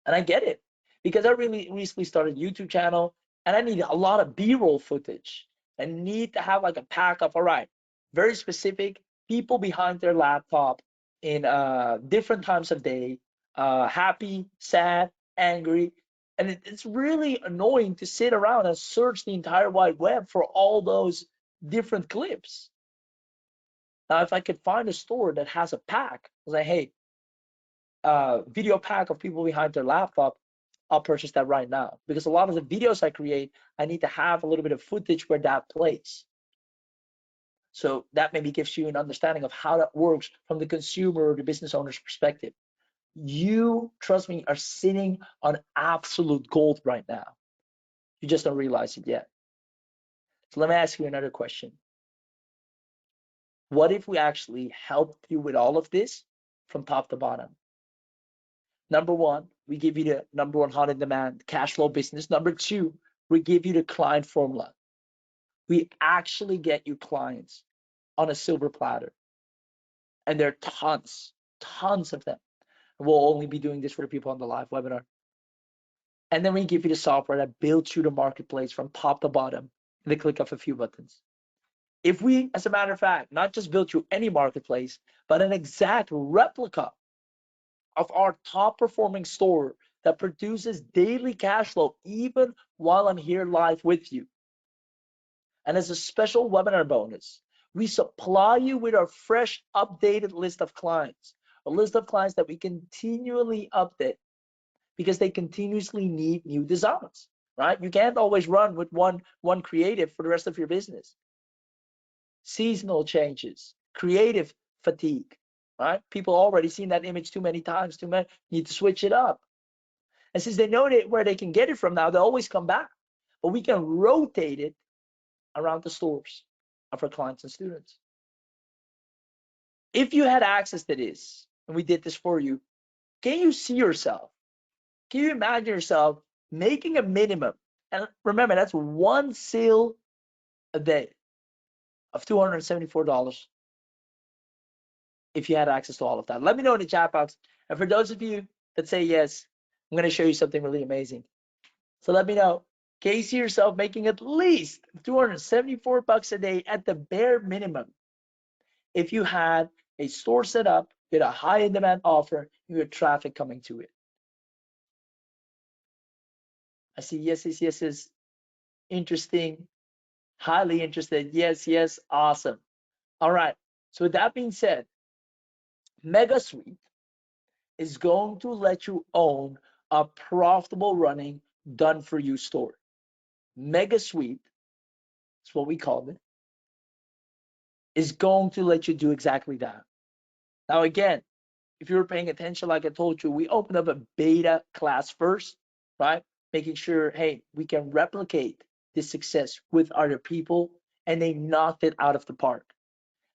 And I get it because I really recently started a YouTube channel and I need a lot of B-roll footage. I need to have like a pack of, all right, very specific people behind their laptop in different times of day, happy, sad, angry. And it's really annoying to sit around and search the entire wide web for all those different clips. Now, if I could find a store that has a pack, like, hey, video pack of people behind their laptop, I'll purchase that right now. Because a lot of the videos I create, I need to have a little bit of footage where that plays. So that maybe gives you an understanding of how that works from the consumer or the business owner's perspective. You, trust me, are sitting on absolute gold right now. You just don't realize it yet. So let me ask you another question. What if we actually helped you with all of this from top to bottom? Number one, we give you the number one hot in demand cash flow business. Number two, we give you the client formula. We actually get you clients on a silver platter. And there are tons of them. We'll only be doing this for the people on the live webinar. And then we give you the software that builds you the marketplace from top to bottom in the click of a few buttons. If we, as a matter of fact, not just build you any marketplace, but an exact replica of our top performing store that produces daily cash flow even while I'm here live with you. And as a special webinar bonus, we supply you with our fresh updated list of clients, a list of clients that we continually update because they continuously need new designs, right? You can't always run with one creative for the rest of your business. Seasonal changes, creative fatigue, right? People already seen that image too many times, need to switch it up. And since they know where they can get it from now, they always come back. But we can rotate it around the stores of our clients and students. If you had access to this, and we did this for you, can you see yourself? Can you imagine yourself making a minimum? And remember, that's one sale a day of $274 if you had access to all of that. Let me know in the chat box. And for those of you that say yes, I'm going to show you something really amazing. So let me know. Can you see yourself making at least $274 a day at the bare minimum if you had a store set up with a high in demand offer, you had traffic coming to it? I see yeses. Interesting. Highly interested. Yes. Awesome. All right. So with that being said, MegaSuite is going to let you own a profitable running done for you store. MegaSuite, that's what we called it, is going to let you do exactly that. Now again, if you were paying attention, like I told you, we opened up a beta class first, right? Making sure, hey, we can replicate this success with other people, and they knocked it out of the park.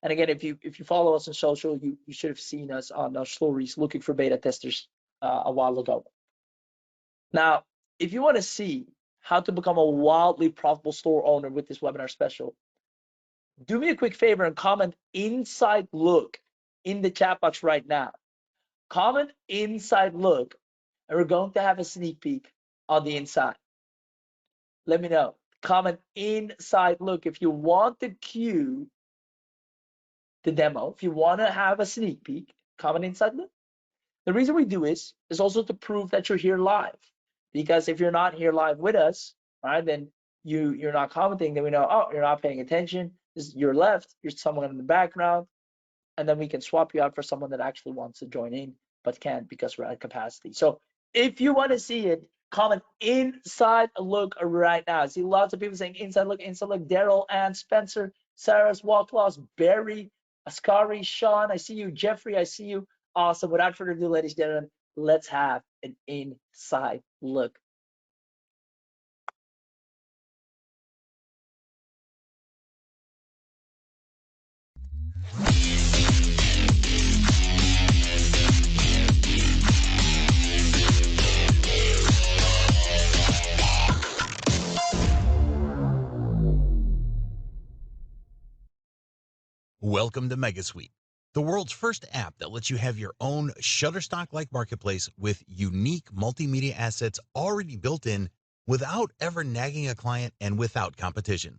And again, if you follow us on social, you should have seen us on our stories looking for beta testers a while ago. Now, if you want to see how to become a wildly profitable store owner with this webinar special, do me a quick favor and comment inside look in the chat box right now. Comment inside look, and we're going to have a sneak peek on the inside. Let me know. Comment inside look if you want to cue the demo. If you want to have a sneak peek, comment inside look. The reason we do is also to prove that you're here live. Because if you're not here live with us, right, then you're not commenting, then we know, oh, you're not paying attention. You're left, you're someone in the background, and then we can swap you out for someone that actually wants to join in but can't because we're at capacity. So if you want to see it, comment inside look right now. I see lots of people saying inside look, Daryl, Ann, Spencer, Sarah's, Walklaws, Barry, Ascari, Sean, I see you, Jeffrey, I see you. Awesome. Without further ado, ladies and gentlemen, let's have an inside look. Welcome to MegaSuite, the world's first app that lets you have your own Shutterstock-like marketplace with unique multimedia assets already built in without ever nagging a client and without competition.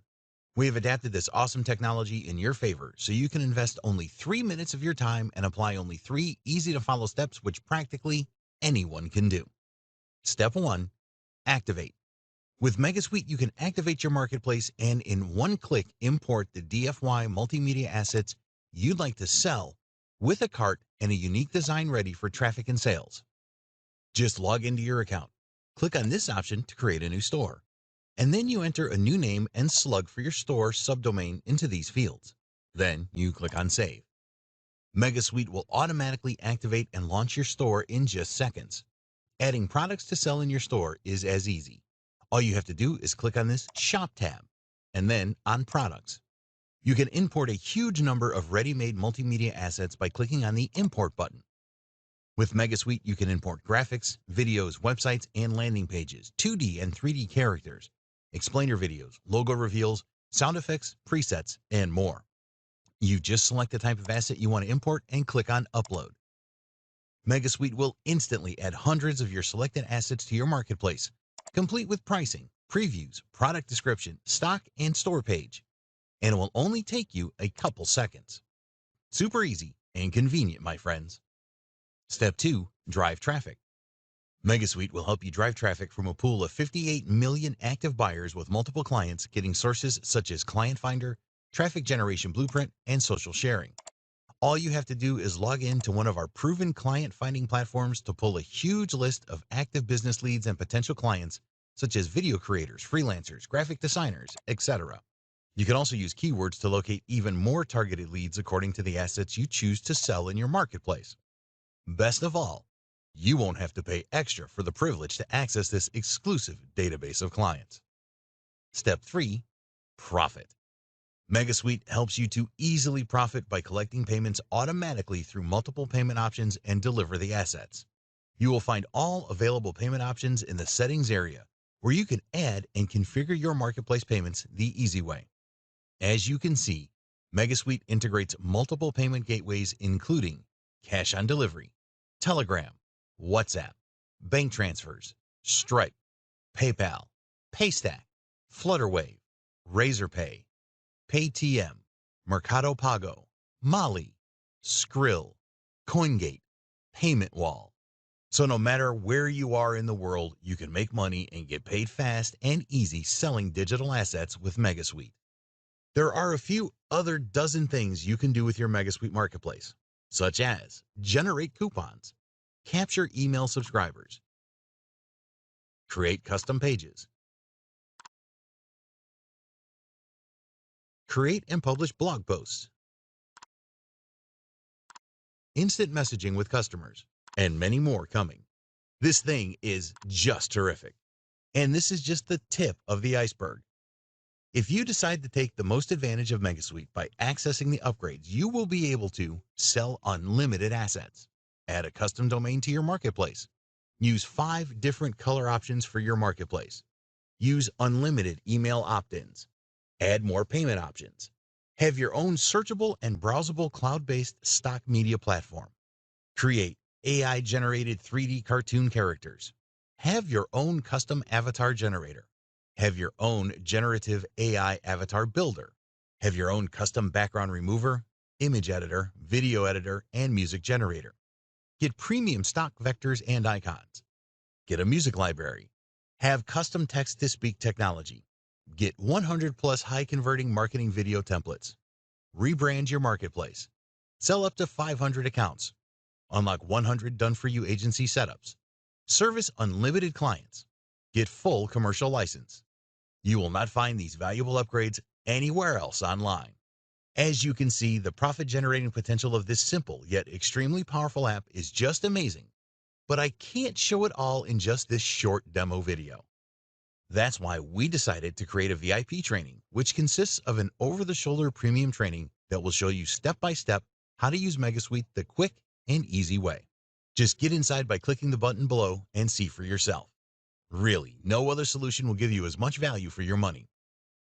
We have adapted this awesome technology in your favor so you can invest only 3 minutes of your time and apply only 3 easy-to-follow steps which practically anyone can do. Step 1. Activate. With MegaSuite, you can activate your marketplace and in one click import the DFY multimedia assets you'd like to sell with a cart and a unique design ready for traffic and sales. Just log into your account, click on this option to create a new store, and then you enter a new name and slug for your store subdomain into these fields. Then you click on Save. MegaSuite will automatically activate and launch your store in just seconds. Adding products to sell in your store is as easy. All you have to do is click on this Shop tab, and then on Products. You can import a huge number of ready-made multimedia assets by clicking on the Import button. With MegaSuite, you can import graphics, videos, websites, and landing pages, 2D and 3D characters, explainer videos, logo reveals, sound effects, presets, and more. You just select the type of asset you want to import and click on Upload. MegaSuite will instantly add hundreds of your selected assets to your marketplace, complete with pricing, previews, product description, stock, and store page. And it will only take you a couple seconds. Super easy and convenient, my friends. Step 2. Drive traffic. MegaSuite will help you drive traffic from a pool of 58 million active buyers with multiple clients getting sources such as Client Finder, Traffic Generation Blueprint, and social sharing. All you have to do is log in to one of our proven client finding platforms to pull a huge list of active business leads and potential clients such as video creators, freelancers, graphic designers, etc. You can also use keywords to locate even more targeted leads according to the assets you choose to sell in your marketplace. Best of all, you won't have to pay extra for the privilege to access this exclusive database of clients. Step 3. Profit. MegaSuite helps you to easily profit by collecting payments automatically through multiple payment options and deliver the assets. You will find all available payment options in the settings area where you can add and configure your marketplace payments the easy way. As you can see, MegaSuite integrates multiple payment gateways including cash on delivery, Telegram, WhatsApp, bank transfers, Stripe, PayPal, Paystack, Flutterwave, Razorpay, Paytm, Mercado Pago, Mali, Skrill, CoinGate, Payment Wall. So no matter where you are in the world, you can make money and get paid fast and easy selling digital assets with MegaSuite. There are a few other dozen things you can do with your MegaSuite marketplace, such as generate coupons, capture email subscribers, create custom pages, create and publish blog posts, instant messaging with customers, and many more coming. This thing is just terrific. And this is just the tip of the iceberg. If you decide to take the most advantage of MegaSuite by accessing the upgrades, you will be able to sell unlimited assets, add a custom domain to your marketplace, use 5 different color options for your marketplace, use unlimited email opt-ins, add more payment options, have your own searchable and browsable cloud-based stock media platform, create AI-generated 3D cartoon characters, have your own custom avatar generator, have your own generative AI avatar builder, have your own custom background remover, image editor, video editor, and music generator. Get premium stock vectors and icons. Get a music library. Have custom text-to-speak technology. Get 100 plus high-converting marketing video templates. Rebrand your marketplace. Sell up to 500 accounts. Unlock 100 done-for-you agency setups. Service unlimited clients. Get full commercial license. You will not find these valuable upgrades anywhere else online. As you can see, the profit-generating potential of this simple yet extremely powerful app is just amazing, but I can't show it all in just this short demo video. That's why we decided to create a VIP training, which consists of an over-the-shoulder premium training that will show you step-by-step how to use MegaSuite the quick and easy way. Just get inside by clicking the button below and see for yourself. Really, no other solution will give you as much value for your money.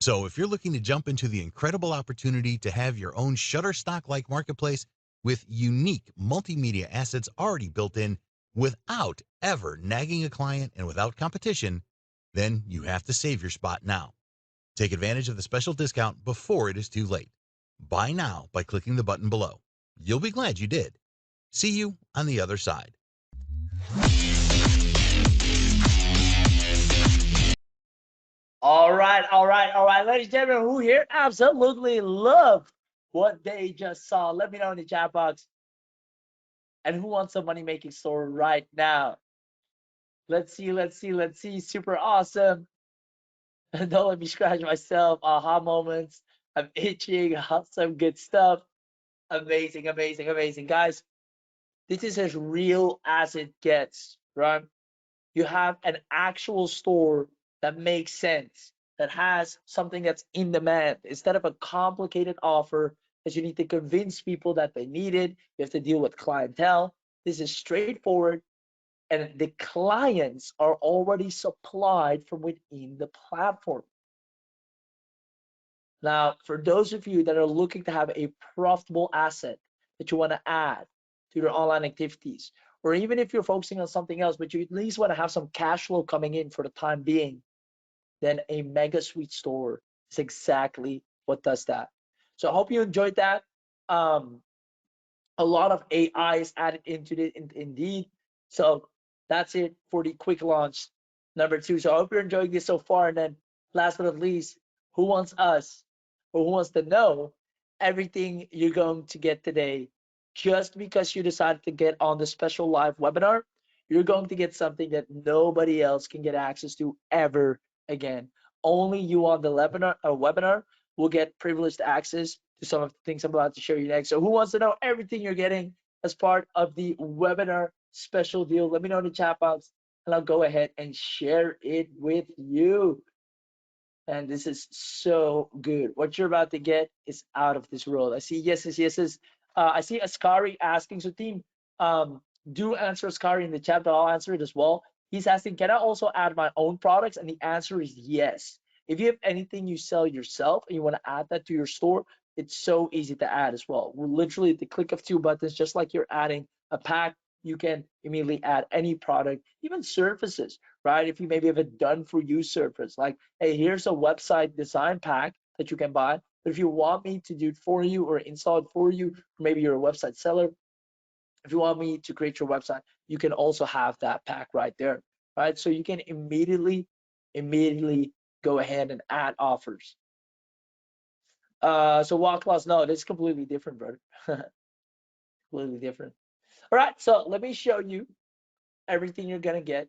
So if you're looking to jump into the incredible opportunity to have your own Shutterstock-like marketplace with unique multimedia assets already built in without ever nagging a client and without competition, then you have to save your spot now. Take advantage of the special discount before it is too late. Buy now by clicking the button below. You'll be glad you did. See you on the other side. All right, all right, all right, ladies and gentlemen, who here absolutely love what they just saw? Let me know in the chat box. And who wants a money-making store right now? Let's see, let's see, let's see. Super awesome. Don't let me scratch myself. Aha moments. I'm itching. Some good stuff. Amazing, amazing, amazing. Guys, this is as real as it gets, right? You have an actual store that makes sense, that has something that's in demand instead of a complicated offer that you need to convince people that they need it. You have to deal with clientele. This is straightforward, and the clients are already supplied from within the platform. Now, for those of you that are looking to have a profitable asset that you want to add to your online activities, or even if you're focusing on something else, but you at least want to have some cash flow coming in for the time being, then a MegaSuite store is exactly what does that. So I hope you enjoyed that. A lot of AI is added into it indeed. So that's it for the quick launch number 2. So I hope you're enjoying this so far. And then last but not least, who wants us or who wants to know everything you're going to get today? Just because you decided to get on the special live webinar, you're going to get something that nobody else can get access to ever again. Only you on the webinar will get privileged access to some of the things I'm about to show you next. So who wants to know everything you're getting as part of the webinar special deal? Let me know in the chat box and I'll go ahead and share it with you. And this is so good. What you're about to get is out of this world. I see yeses, yeses. I see Ascari asking, so team, do answer Ascari in the chat, but I'll answer it as well. He's asking, can I also add my own products? And the answer is yes. If you have anything you sell yourself and you want to add that to your store, it's so easy to add as well. We're literally at the click of 2 buttons, just like you're adding a pack, you can immediately add any product, even services, right? If you maybe have a done for you service, like, hey, here's a website design pack that you can buy. But if you want me to do it for you or install it for you, or maybe you're a website seller, if you want me to create your website, you can also have that pack right there, right? So you can immediately go ahead and add offers. So walk class, no, this is completely different, brother. Completely different. All right, so let me show you everything you're gonna get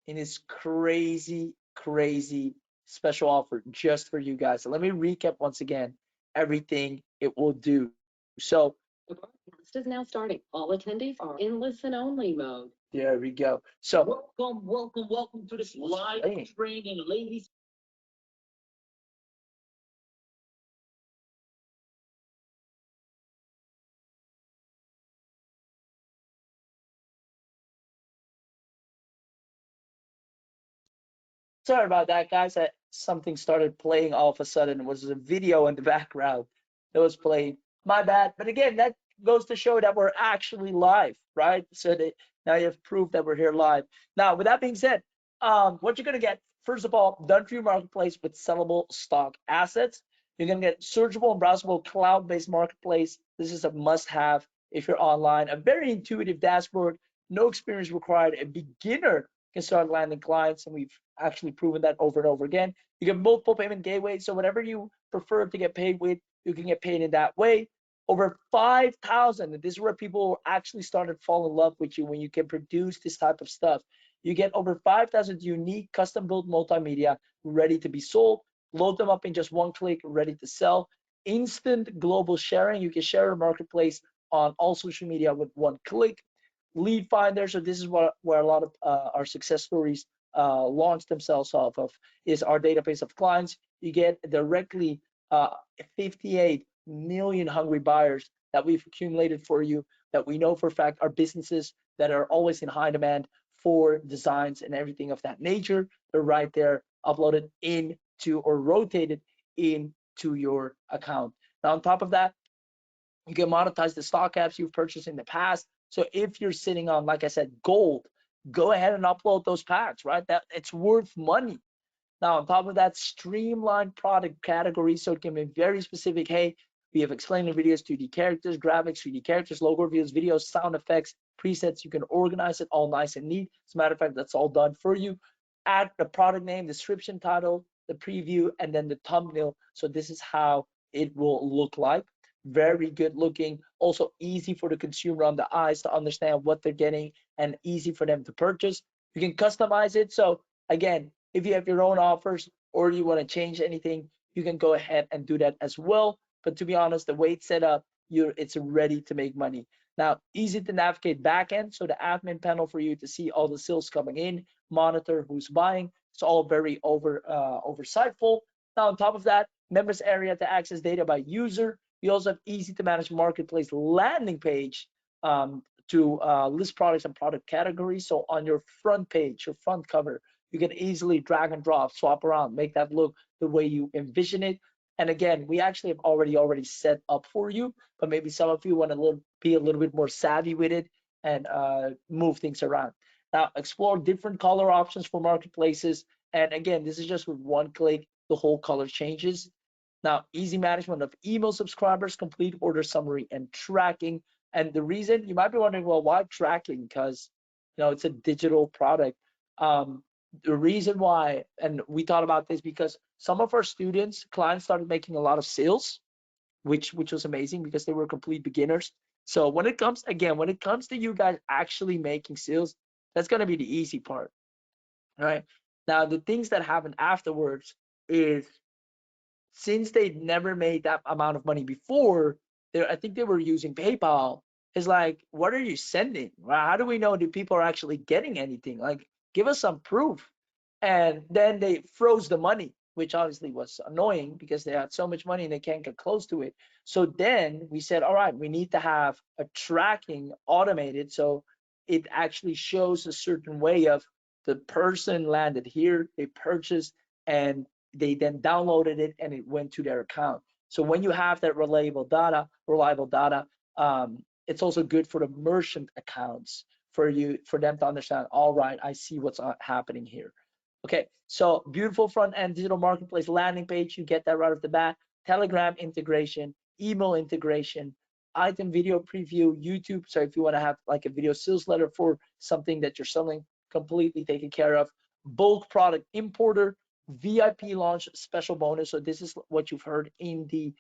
in this crazy, crazy special offer just for you guys. So let me recap once again everything it will do. So the broadcast is now starting. All attendees are in listen-only mode. there we go. So Welcome to this live training, ladies. sorry about that, guys. Something started playing all of a sudden. It was a video in the background that was playing. My bad. But again, that goes to show that we're actually live, right? So that now you have proof that we're here live. Now, with that being said, what you're gonna get, first of all, done for you marketplace with sellable stock assets. You're gonna get searchable and browsable cloud-based marketplace. This is a must-have if you're online. A very intuitive dashboard, no experience required. A beginner can start landing clients, and we've actually proven that over and over again. You get multiple payment gateways, so whatever you prefer to get paid with, you can get paid in that way. Over 5,000, and this is where people actually started to fall in love with you when you can produce this type of stuff. You get over 5,000 unique custom-built multimedia ready to be sold. Load them up in just one click, ready to sell. Instant global sharing. You can share a marketplace on all social media with one click. Lead finder, so this is where a lot of our success stories launch themselves off of, is our database of clients. You get directly 58 million hungry buyers that we've accumulated for you, that we know for a fact are businesses that are always in high demand for designs and everything of that nature. They're right there, uploaded into or rotated into your account. Now, on top of that, You can monetize the stock apps you've purchased in the past. So if you're sitting on, like I said, gold, go ahead and upload those packs, right? That it's worth money. Now, on top of that, streamlined product categories, so it can be very specific. Hey, we have explaining videos, 2D characters, graphics, 3D characters, logo reviews, videos, sound effects, presets. You can organize it all nice and neat. As a matter of fact, that's all done for you. Add the product name, description, title, the preview, and then the thumbnail. So this is how it will look like. Very good looking. Also easy for the consumer on the eyes to understand what they're getting and easy for them to purchase. You can customize it. So again, if you have your own offers or you want to change anything, you can go ahead and do that as well. But to be honest, the way it's set up, it's ready to make money. Now, easy to navigate backend, so the admin panel for you to see all the sales coming in, monitor who's buying. It's all very oversightful. Now, on top of that, members area to access data by user. We also have easy to manage marketplace landing page to list products and product categories. So on your front page, your front cover, you can easily drag and drop, swap around, make that look the way you envision it. And again, we actually have already set up for you, but maybe some of you want to be a little bit more savvy with it and move things around. Now, explore different color options for marketplaces. And again, this is just with one click, the whole color changes. Now, easy management of email subscribers, complete order summary and tracking. And the reason you might be wondering, well, why tracking? Because it's a digital product. The reason why, and we thought about this because some of our clients started making a lot of sales, which was amazing because they were complete beginners. So when it comes to you guys actually making sales, that's going to be the easy part, right? Now, the things that happen afterwards is, since they never made that amount of money before, I think they were using PayPal. It's like, what are you sending? How do we know that people are actually getting anything? Like, give us some proof. And then they froze the money, which obviously was annoying because they had so much money and they can't get close to it. So then we said, all right, we need to have a tracking automated so it actually shows a certain way of the person landed here, they purchased, and they then downloaded it and it went to their account. So when you have that reliable data, it's also good for the merchant accounts for them to understand, all right, I see what's happening here. Okay, so beautiful front end digital marketplace landing page, you get that right off the bat. Telegram integration, email integration, item video preview, YouTube. So if you want to have like a video sales letter for something that you're selling, completely taken care of. Bulk product importer, VIP launch special bonus. So this is what you've heard in the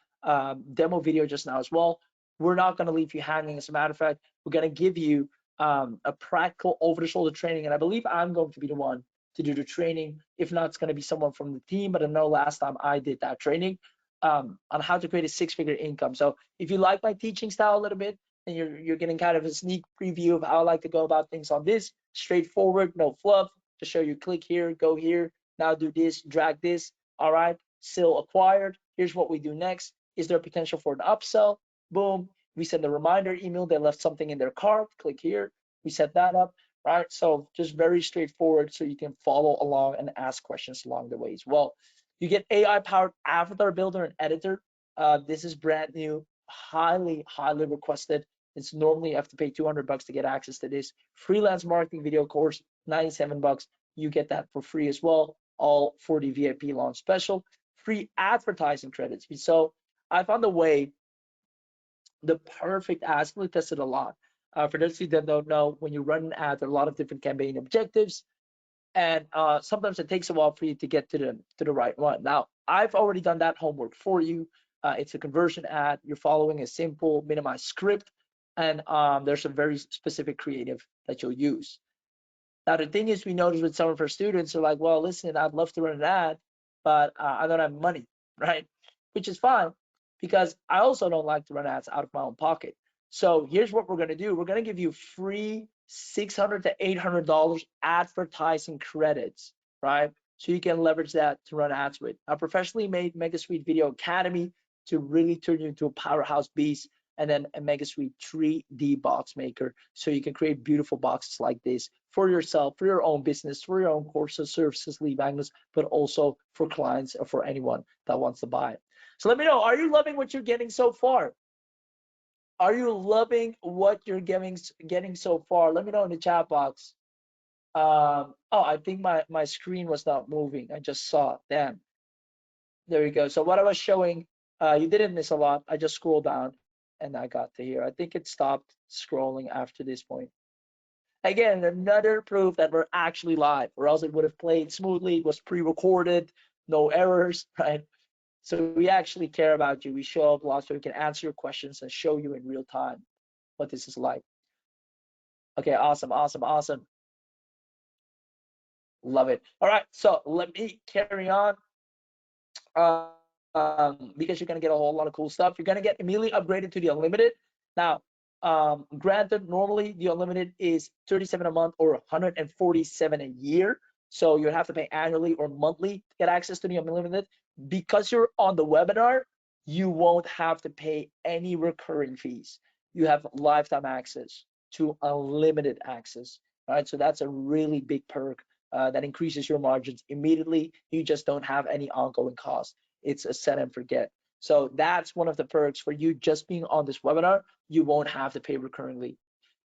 demo video just now as well. We're not going to leave you hanging. As a matter of fact, we're going to give you a practical over-the-shoulder training, and I believe I'm going to be the one to do the training. If not, it's going to be someone from the team, but I know last time I did that training on how to create a six-figure income. So if you like my teaching style a little bit, and you're getting kind of a sneak preview of how I like to go about things on this, straightforward, no fluff, to show you click here, go here, now do this, drag this, all right, sale acquired, here's what we do next. Is there potential for an upsell? Boom, we send a reminder email, they left something in their cart, click here, we set that up, right? So just very straightforward so you can follow along and ask questions along the way as well. You get AI-powered avatar builder and editor. This is brand new, highly requested. It's normally you have to pay $200 to get access to this. Freelance marketing video course, $97. You get that for free as well, all for the VIP launch special. Free advertising credits. So I found a way, the perfect ads. We tested a lot. For those of you that don't know, when you run an ad, there are a lot of different campaign objectives, and sometimes it takes a while for you to get to the right one. Now, I've already done that homework for you. It's a conversion ad. You're following a simple minimized script, and there's a very specific creative that you'll use. Now, the thing is, we noticed with some of our students are like, well, listen, I'd love to run an ad, but I don't have money, right? Which is fine, because I also don't like to run ads out of my own pocket. So here's what we're going to do. We're going to give you free $600 to $800 advertising credits, right? So you can leverage that to run ads with. I professionally made MegaSuite Video Academy to really turn you into a powerhouse beast, and then a MegaSuite 3D box maker, so you can create beautiful boxes like this for yourself, for your own business, for your own courses, services, lead magnets, but also for clients or for anyone that wants to buy it. So let me know, are you loving what you're getting so far? Are you loving what you're getting so far? Let me know in the chat box. Oh, I think my screen was not moving. I just saw it. Damn. There we go. So what I was showing, you didn't miss a lot. I just scrolled down and I got to here. I think it stopped scrolling after this point. Again, another proof that we're actually live, or else it would have played smoothly. It was pre-recorded, no errors, right? So we actually care about you. We show up lots so we can answer your questions and show you in real time what this is like. Okay, awesome, awesome, awesome. Love it. All right, so let me carry on. Because you're gonna get a whole lot of cool stuff. You're gonna get immediately upgraded to the unlimited. Now, granted, normally the unlimited is 37 a month or 147 a year. So you have to pay annually or monthly to get access to the unlimited. Because you're on the webinar, you won't have to pay any recurring fees. You have lifetime access to unlimited access. All right, so that's a really big perk that increases your margins immediately. You just don't have any ongoing costs. It's a set and forget. So that's one of the perks for you just being on this webinar. You won't have to pay recurringly.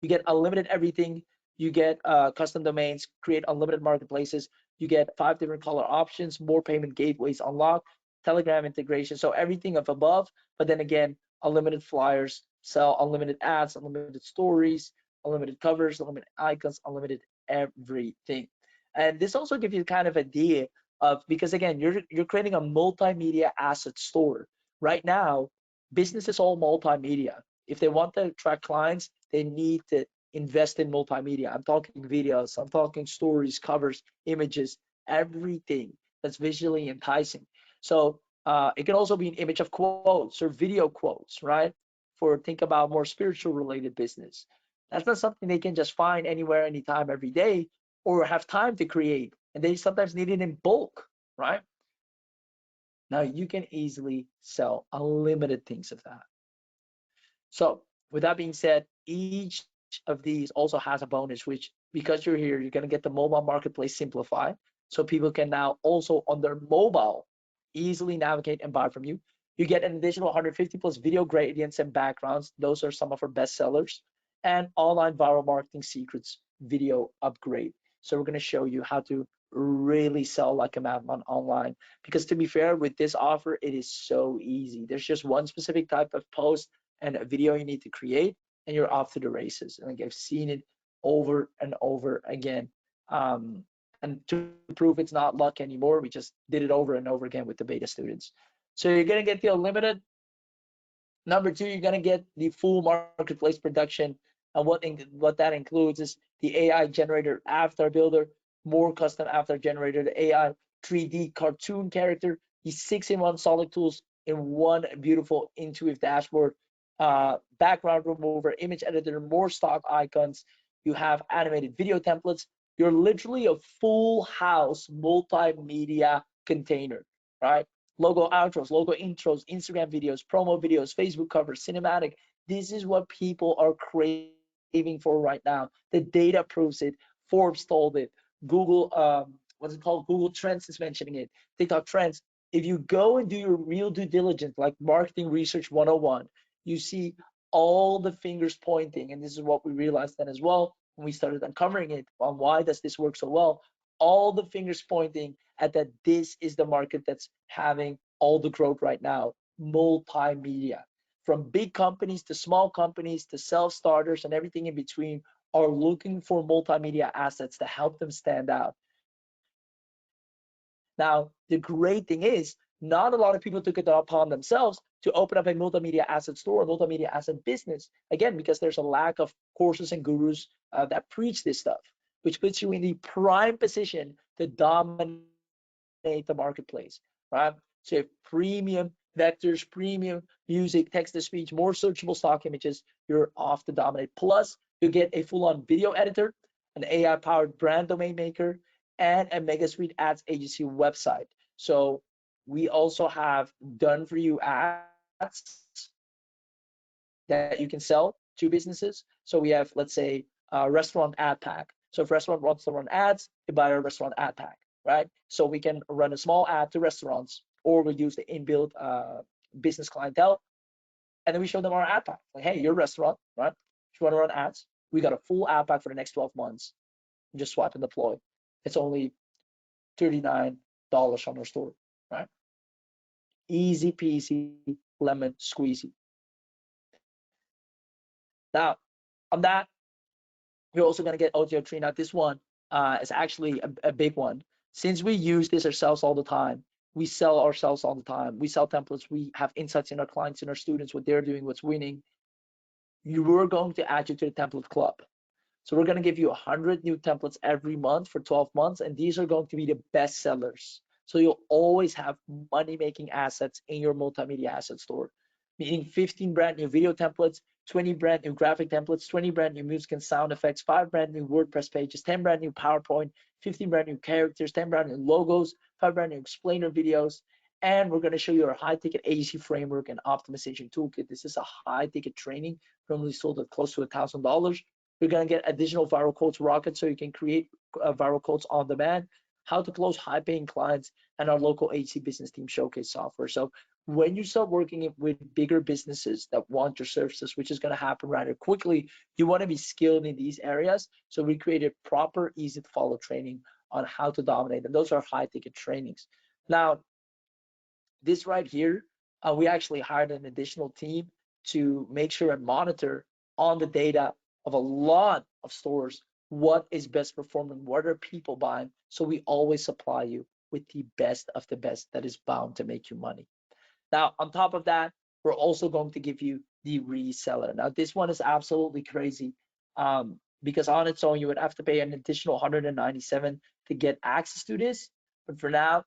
You get unlimited everything. You get custom domains, create unlimited marketplaces. You get 5 different color options, more payment gateways unlocked, Telegram integration. So everything of above, but then again, unlimited flyers, sell unlimited ads, unlimited stories, unlimited covers, unlimited icons, unlimited everything. And this also gives you kind of idea of, because again, you're creating a multimedia asset store. Right now, business is all multimedia. If they want to attract clients, they need to invest in multimedia. I'm talking videos, I'm talking stories, covers, images, everything that's visually enticing. So it can also be an image of quotes or video quotes, right? For think about more spiritual related business. That's not something they can just find anywhere, anytime, every day, or have time to create. And they sometimes need it in bulk, right? Now you can easily sell unlimited things of that. So with that being said, each of these also has a bonus, which because you're here, you're gonna get the mobile marketplace simplify. So people can now also on their mobile easily navigate and buy from you. You get an additional 150 plus video gradients and backgrounds. Those are some of our best sellers. And online viral marketing secrets video upgrade. So we're gonna show you how to really sell like a madman online. Because to be fair, with this offer, it is so easy. There's just one specific type of post and a video you need to create, and you're off to the races. And like I've seen it over and over again. And to prove it's not luck anymore, we just did it over and over again with the beta students. So you're gonna get the unlimited. Number two, you're gonna get the full marketplace production, and what that includes is the AI generator avatar builder, more custom avatar generator, the AI 3D cartoon character, the 6-in-1 solid tools in one beautiful intuitive dashboard, background remover, image editor, more stock icons. You have animated video templates. You're literally a full house multimedia container, right? Logo outros, logo intros, Instagram videos, promo videos, Facebook covers, cinematic. This is what people are craving for right now. The data proves it. Forbes told it. Google, what's it called? Google Trends is mentioning it. TikTok Trends. If you go and do your real due diligence, like marketing research 101, you see all the fingers pointing. And this is what we realized then as well when we started uncovering it on why does this work so well. All the fingers pointing at that this is the market that's having all the growth right now, multimedia. From big companies to small companies to self-starters and everything in between are looking for multimedia assets to help them stand out. Now, the great thing is not a lot of people took it upon themselves to open up a multimedia asset store, a multimedia asset business. Again, because there's a lack of courses and gurus that preach this stuff, which puts you in the prime position to dominate the marketplace, right? So you have premium vectors, premium music, text-to-speech, more searchable stock images, you're off to dominate. Plus, you get a full-on video editor, an AI-powered brand domain maker, and a MegaSuite ads agency website. So we also have done for you ads that you can sell to businesses. So we have, let's say, a restaurant ad pack. So if restaurant wants to run ads, you buy a restaurant ad pack, right? So we can run a small ad to restaurants, or we use the inbuilt business clientele. And then we show them our ad pack. Like, hey, you're a restaurant, right? If you want to run ads, we got a full ad pack for the next 12 months. You just swipe and deploy. It's only $39 on our store, right? Easy peasy, lemon squeezy. Now, on that, we're also going to get OTO3. Now, this one is actually a big one. Since we use this ourselves all the time, we sell ourselves all the time. We sell templates. We have insights in our clients and our students, what they're doing, what's winning. We're going to add you to the template club. So we're going to give you 100 new templates every month for 12 months, and these are going to be the best sellers. So you'll always have money-making assets in your multimedia asset store, meaning 15 brand new video templates, 20 brand new graphic templates, 20 brand new music and sound effects, 5 brand new WordPress pages, 10 brand new PowerPoint, 15 brand new characters, 10 brand new logos, 5 brand new explainer videos, and we're going to show you our high-ticket agency framework and optimization toolkit. This is a high-ticket training, normally sold at close to $1,000. You're going to get additional viral codes rocket so you can create viral codes on demand, how to close high-paying clients, and our local agency business team showcase software. So when you start working with bigger businesses that want your services, which is going to happen rather quickly, you want to be skilled in these areas. So we created proper, easy to follow training on how to dominate. And those are high-ticket trainings. Now, this right here, we actually hired an additional team to make sure and monitor on the data of a lot of stores what is best performing, what are people buying, so we always supply you with the best of the best that is bound to make you money. Now, on top of that, we're also going to give you the reseller. Now, this one is absolutely crazy because on its own, you would have to pay an additional 197 to get access to this. But for now,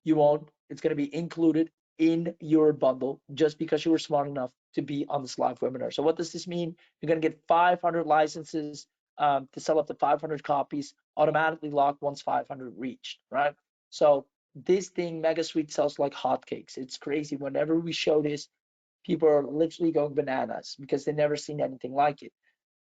you won't. It's going to be included in your bundle just because you were smart enough to be on this live webinar. So what does this mean? You're going to get 500 licenses to sell up to 500 copies, automatically locked once 500 reached, right? So this thing, MegaSuite, sells like hotcakes. It's crazy. Whenever we show this, people are literally going bananas because they've never seen anything like it.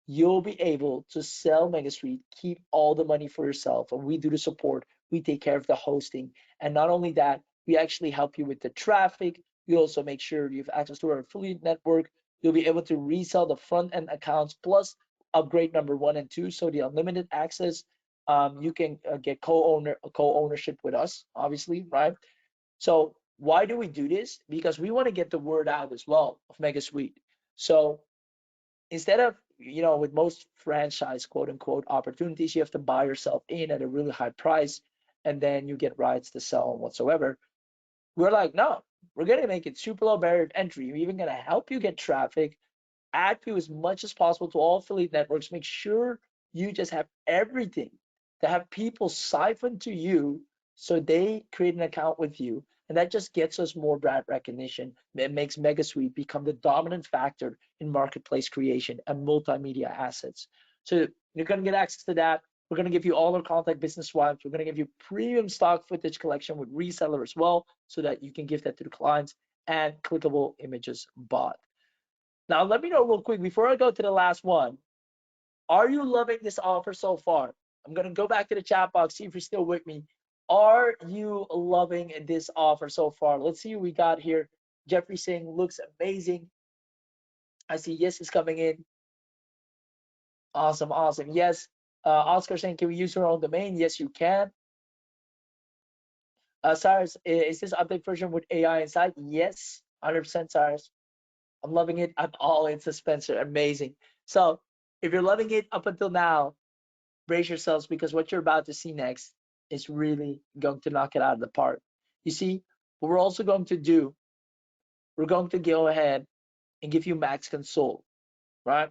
You'll be able to sell MegaSuite, keep all the money for yourself, and we do the support. We take care of the hosting, and not only that, we actually help you with the traffic. We also make sure you have access to our affiliate network. You'll be able to resell the front end accounts plus upgrade number 1 and 2, so the unlimited access. You can get co-ownership with us, obviously, right? So why do we do this? Because we want to get the word out as well of MegaSuite. So instead of, with most franchise quote unquote opportunities, you have to buy yourself in at a really high price and then you get rights to sell and whatsoever. We're like, no, we're going to make it super low barrier of entry. We're even going to help you get traffic, add you as much as possible to all affiliate networks, make sure you just have everything to have people siphon to you so they create an account with you. And that just gets us more brand recognition. It makes MegaSuite become the dominant factor in marketplace creation and multimedia assets. So you're going to get access to that. We're going to give you all our contact business swipes. We're going to give you premium stock footage collection with reseller as well, so that you can give that to the clients, and clickable images bought. Now, let me know real quick before I go to the last one. Are you loving this offer so far? I'm going to go back to the chat box, see if you're still with me. Are you loving this offer so far? Let's see who we got here. Jeffrey Singh looks amazing. I see yes is coming in. Awesome, awesome. Yes. Oscar saying, can we use our own domain? Yes, you can. Cyrus, is this update version with AI inside? Yes, 100% Cyrus. I'm loving it. I'm all in Spencer. Amazing. So if you're loving it up until now, brace yourselves, because what you're about to see next is really going to knock it out of the park. You see, what we're also going to do, we're going to go ahead and give you max consult, right?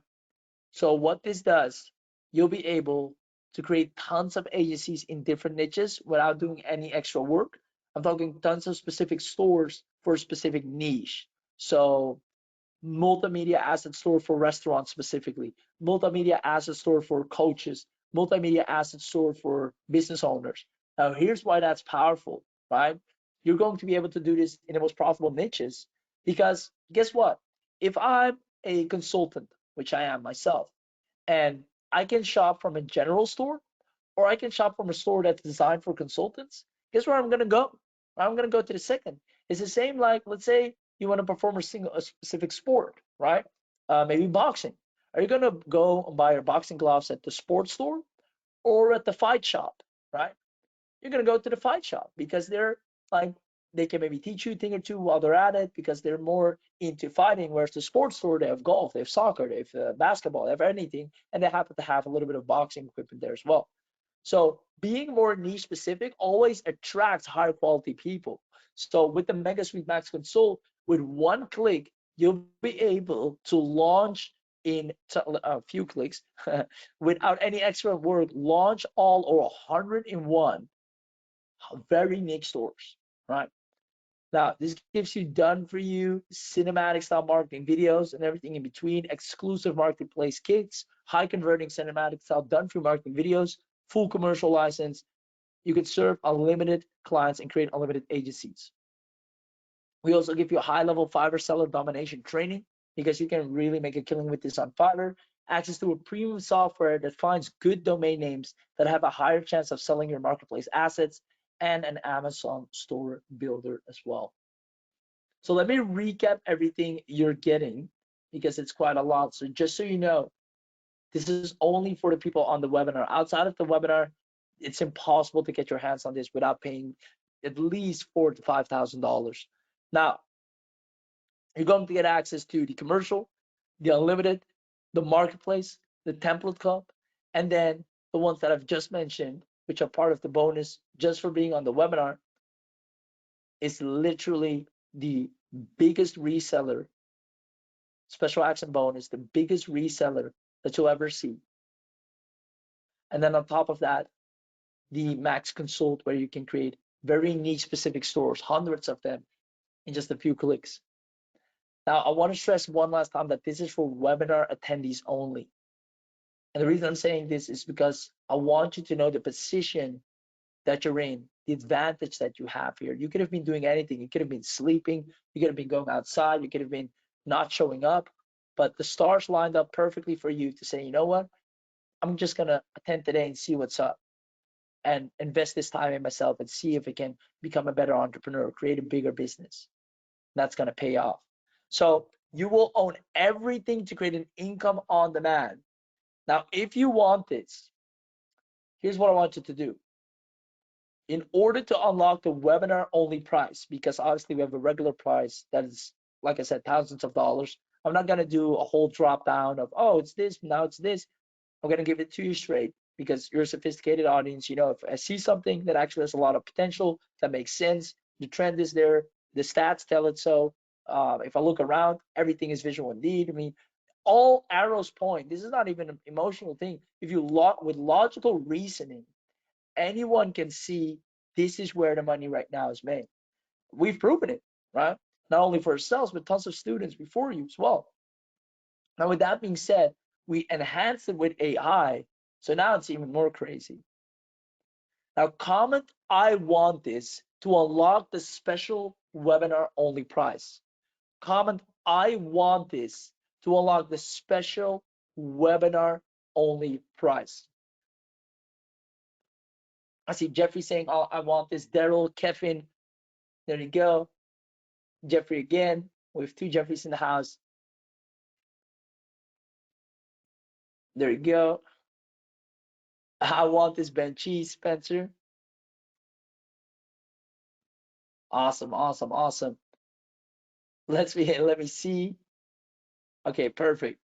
So what this does, you'll be able to create tons of agencies in different niches without doing any extra work. I'm talking tons of specific stores for a specific niche. So multimedia asset store for restaurants specifically, multimedia asset store for coaches, multimedia asset store for business owners. Now, here's why that's powerful, right? You're going to be able to do this in the most profitable niches, because guess what? If I'm a consultant, which I am myself, and I can shop from a general store, or I can shop from a store that's designed for consultants, guess where I'm going to go? I'm going to go to the second. It's the same, like, let's say you want to perform a specific sport, right? Maybe boxing. Are you going to go and buy your boxing gloves at the sports store or at the fight shop, right? You're going to go to the fight shop because they're like, they can maybe teach you a thing or two while they're at it because they're more into fighting. Whereas the sports store, they have golf, they have soccer, they have basketball, they have anything, and they happen to have a little bit of boxing equipment there as well. So being more niche specific always attracts higher quality people. So with the MegaSuite Max Console, with one click, you'll be able to launch in a few clicks without any extra work, launch all or 101 very niche stores, right? Now, this gives you done for you cinematic style marketing videos and everything in between, exclusive marketplace kits, high converting cinematic style done for marketing videos, full commercial license. You can serve unlimited clients and create unlimited agencies. We also give you a high level Fiverr seller domination training because you can really make a killing with this on Fiverr. Access to a premium software that finds good domain names that have a higher chance of selling your marketplace assets, and an Amazon store builder as well. So let me recap everything you're getting because it's quite a lot. So just so you know, this is only for the people on the webinar. Outside of the webinar, it's impossible to get your hands on this without paying at least $4,000 to $5,000. Now, you're going to get access to the commercial, the unlimited, the marketplace, the template club, and then the ones that I've just mentioned, which are part of the bonus just for being on the webinar, is literally the biggest reseller, special action bonus, the biggest reseller that you'll ever see. And then on top of that, the Max Consult, where you can create very niche specific stores, hundreds of them in just a few clicks. Now, I want to stress one last time that this is for webinar attendees only. And the reason I'm saying this is because I want you to know the position that you're in, the advantage that you have here. You could have been doing anything. You could have been sleeping. You could have been going outside. You could have been not showing up. But the stars lined up perfectly for you to say, you know what? I'm just going to attend today and see what's up and invest this time in myself and see if I can become a better entrepreneur, create a bigger business. That's going to pay off. So you will own everything to create an income on demand. Now, if you want this, here's what I want you to do. In order to unlock the webinar only price, because obviously we have a regular price that is, like I said, thousands of dollars. I'm not going to do a whole drop down of, oh, it's this, now it's this. I'm going to give it to you straight because you're a sophisticated audience. You know, if I see something that actually has a lot of potential, that makes sense, the trend is there, the stats tell it so. If I look around, everything is visual indeed. I mean, all arrows point. This is not even an emotional thing. If you with logical reasoning, anyone can see this is where the money right now is made. We've proven it, right? Not only for ourselves, but tons of students before you as well. Now, with that being said, we enhanced it with AI, so now it's even more crazy. Now, comment I want this to unlock the special webinar only price. Comment I want this to unlock the special webinar only price. I see Jeffrey saying, oh, I want this. Daryl, Kevin, there you go. Jeffrey again. We have two Jeffreys in the house. There you go. I want this Ben Cheese, Spencer. Awesome, awesome, awesome. Let me see. Okay, perfect.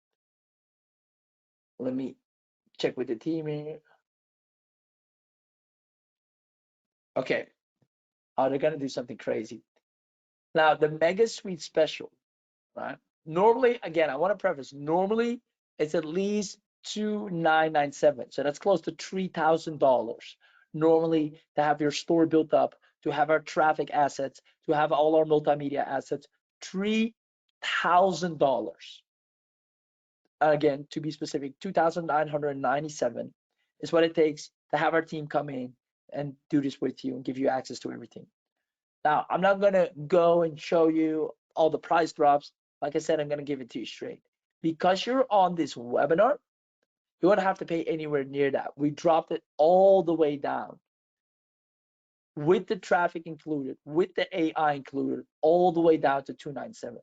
Let me check with the team here. Okay. Oh, they're gonna do something crazy. Now the MegaSuite special, right? Normally, again, I want to preface, normally it's at least $2,997. So that's close to $3,000. Normally to have your store built up, to have our traffic assets, to have all our multimedia assets, $3,000. Again, to be specific, 2,997 is what it takes to have our team come in and do this with you and give you access to everything. Now, I'm not gonna go and show you all the price drops. Like I said, I'm gonna give it to you straight. Because you're on this webinar, you won't have to pay anywhere near that. We dropped it all the way down. with the traffic included, with the AI included, all the way down to 297.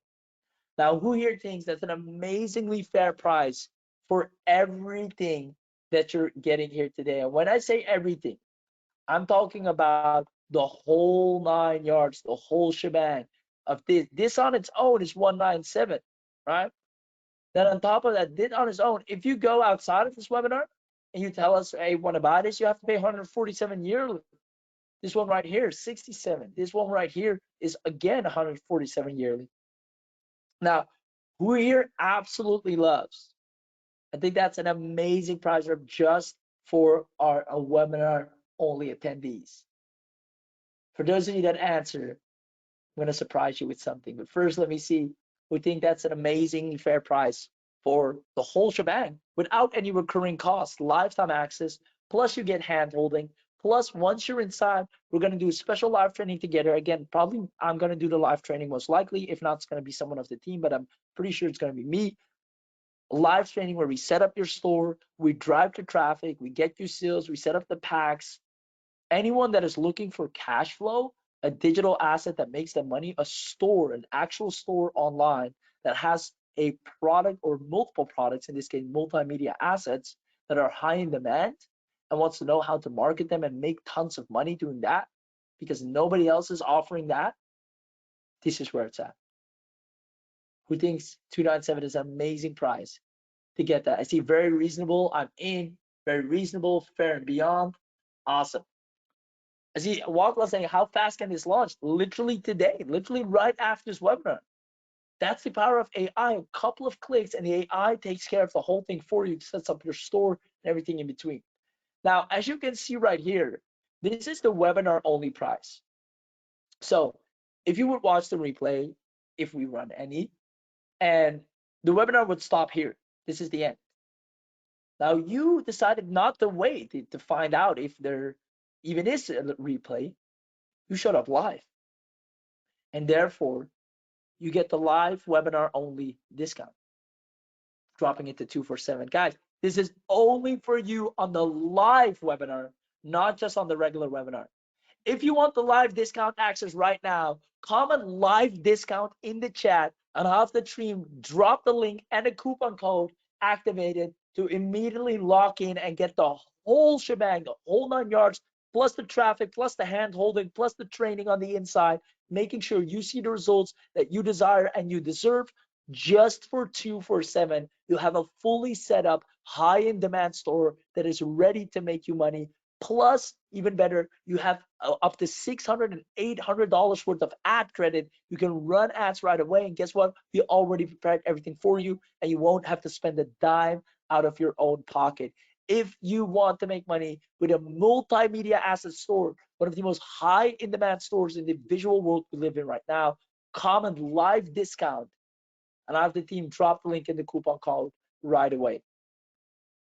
Now, who here thinks that's an amazingly fair price for everything that you're getting here today? And when I say everything, I'm talking about the whole 9 yards, the whole shebang of this. This on its own is 197, right? Then on top of that, this on its own, if you go outside of this webinar and you tell us, hey, want to buy this, you have to pay 147 yearly. This one right here is 67. This one right here is again 147 yearly. Now, who here absolutely loves? I think that's an amazing price drop just for our webinar only attendees. For those of you that answer, I'm going to surprise you with something. But first, let me see. We think that's an amazingly fair price for the whole shebang without any recurring costs, lifetime access, plus you get hand holding. Plus, once you're inside, we're going to do a special live training together. Again, probably I'm going to do the live training most likely. If not, it's going to be someone of the team, but I'm pretty sure it's going to be me. Live training where we set up your store, we drive the traffic, we get you sales, we set up the packs. Anyone that is looking for cash flow, a digital asset that makes them money, a store, an actual store online that has a product or multiple products, in this case, multimedia assets that are high in demand and wants to know how to market them and make tons of money doing that because nobody else is offering that, this is where it's at. Who thinks 297 is an amazing price to get that? I see very reasonable. I'm in. Very reasonable, fair and beyond. Awesome. I see Walkla saying, how fast can this launch? Literally today, literally right after this webinar. That's the power of AI. A couple of clicks and the AI takes care of the whole thing for you, sets up your store and everything in between. Now, as you can see right here, this is the webinar only price. So if you would watch the replay, if we run any, and the webinar would stop here. This is the end. Now you decided not to wait to find out if there even is a replay. You showed up live. And therefore, you get the live webinar only discount, dropping it to 247. Guys, this is only for you on the live webinar, not just on the regular webinar. If you want the live discount access right now, comment live discount in the chat and have the team drop the link and a coupon code activated to immediately lock in and get the whole shebang, the whole 9 yards, plus the traffic, plus the hand holding, plus the training on the inside, making sure you see the results that you desire and you deserve. Just for 247, you'll have a fully set up, high in demand store that is ready to make you money. Plus, even better, you have up to $600 and $800 worth of ad credit. You can run ads right away. And guess what? We already prepared everything for you, and you won't have to spend a dime out of your own pocket. If you want to make money with a multimedia asset store, one of the most high in demand stores in the visual world we live in right now, comment live discount and I have the team drop the link in the coupon code right away.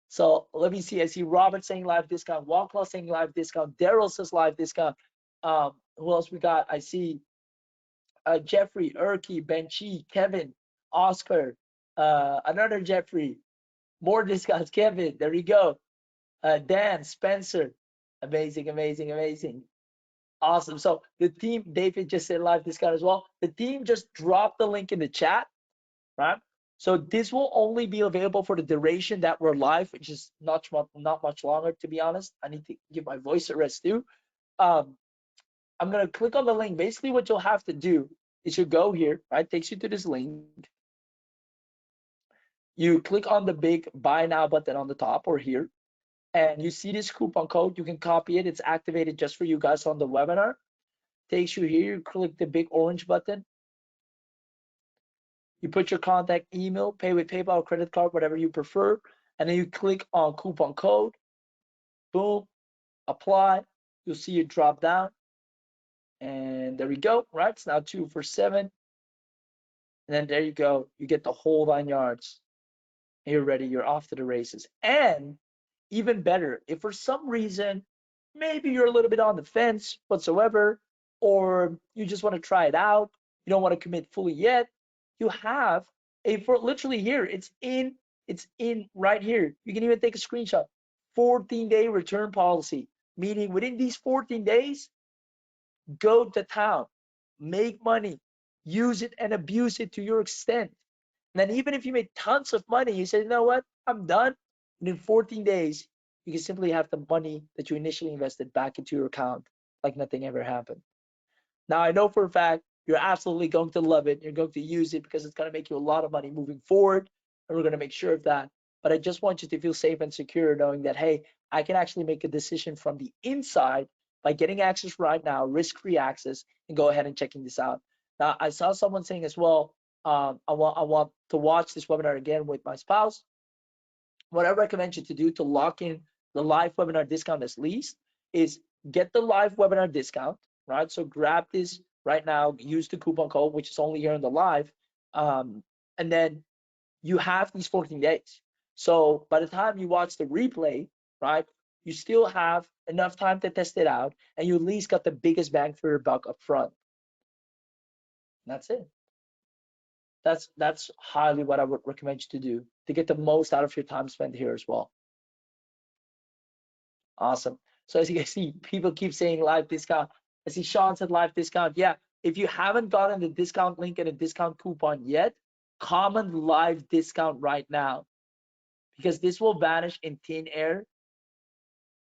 So let me see. I see Robert saying live discount, Walclaw saying live discount, Daryl says live discount. Who else we got? I see Jeffrey, Erky, Benchi, Kevin, Oscar, another Jeffrey, more discounts, Kevin, there you go. Dan, Spencer, amazing, amazing, amazing. Awesome. So the team, David just said live discount as well. The team just dropped the link in the chat, right? So this will only be available for the duration that we're live, which is not much longer, to be honest. I need to give my voice a rest too. I'm gonna click on the link. Basically what you'll have to do is you go here, right? Takes you to this link. You click on the big buy now button on the top or here, and you see this coupon code. You can copy it. It's activated just for you guys on the webinar. Takes you here, you click the big orange button. You put your contact email, pay with PayPal, credit card, whatever you prefer, and then you click on coupon code. Boom, apply. You'll see it drop down, and there we go. Right, it's now 247, and then there you go. You get the whole 9 yards. And you're ready. You're off to the races. And even better, if for some reason maybe you're a little bit on the fence whatsoever, or you just want to try it out, you don't want to commit fully yet, you have for literally here, it's in right here. You can even take a screenshot. 14-day return policy, meaning within these 14 days, Go to town, make money, use it and abuse it to your extent. And then even if you make tons of money, you say, you know what, I'm done. And in 14 days, you can simply have the money that you initially invested back into your account like nothing ever happened. Now, I know for a fact you're absolutely going to love it. You're going to use it because it's going to make you a lot of money moving forward. And we're going to make sure of that. But I just want you to feel safe and secure knowing that, hey, I can actually make a decision from the inside by getting access right now, risk-free access, and go ahead and checking this out. Now, I saw someone saying as well, I want to watch this webinar again with my spouse. What I recommend you to do to lock in the live webinar discount as least is get the live webinar discount, right? So grab this right now, use the coupon code, which is only here in the live, and then you have these 14 days. So by the time you watch the replay, right, you still have enough time to test it out, and you at least got the biggest bang for your buck up front. That's it. That's highly what I would recommend you to do to get the most out of your time spent here as well. Awesome. So as you can see, people keep saying live discount. I see Sean said live discount. Yeah, if you haven't gotten the discount link and a discount coupon yet, comment live discount right now, because this will vanish in thin air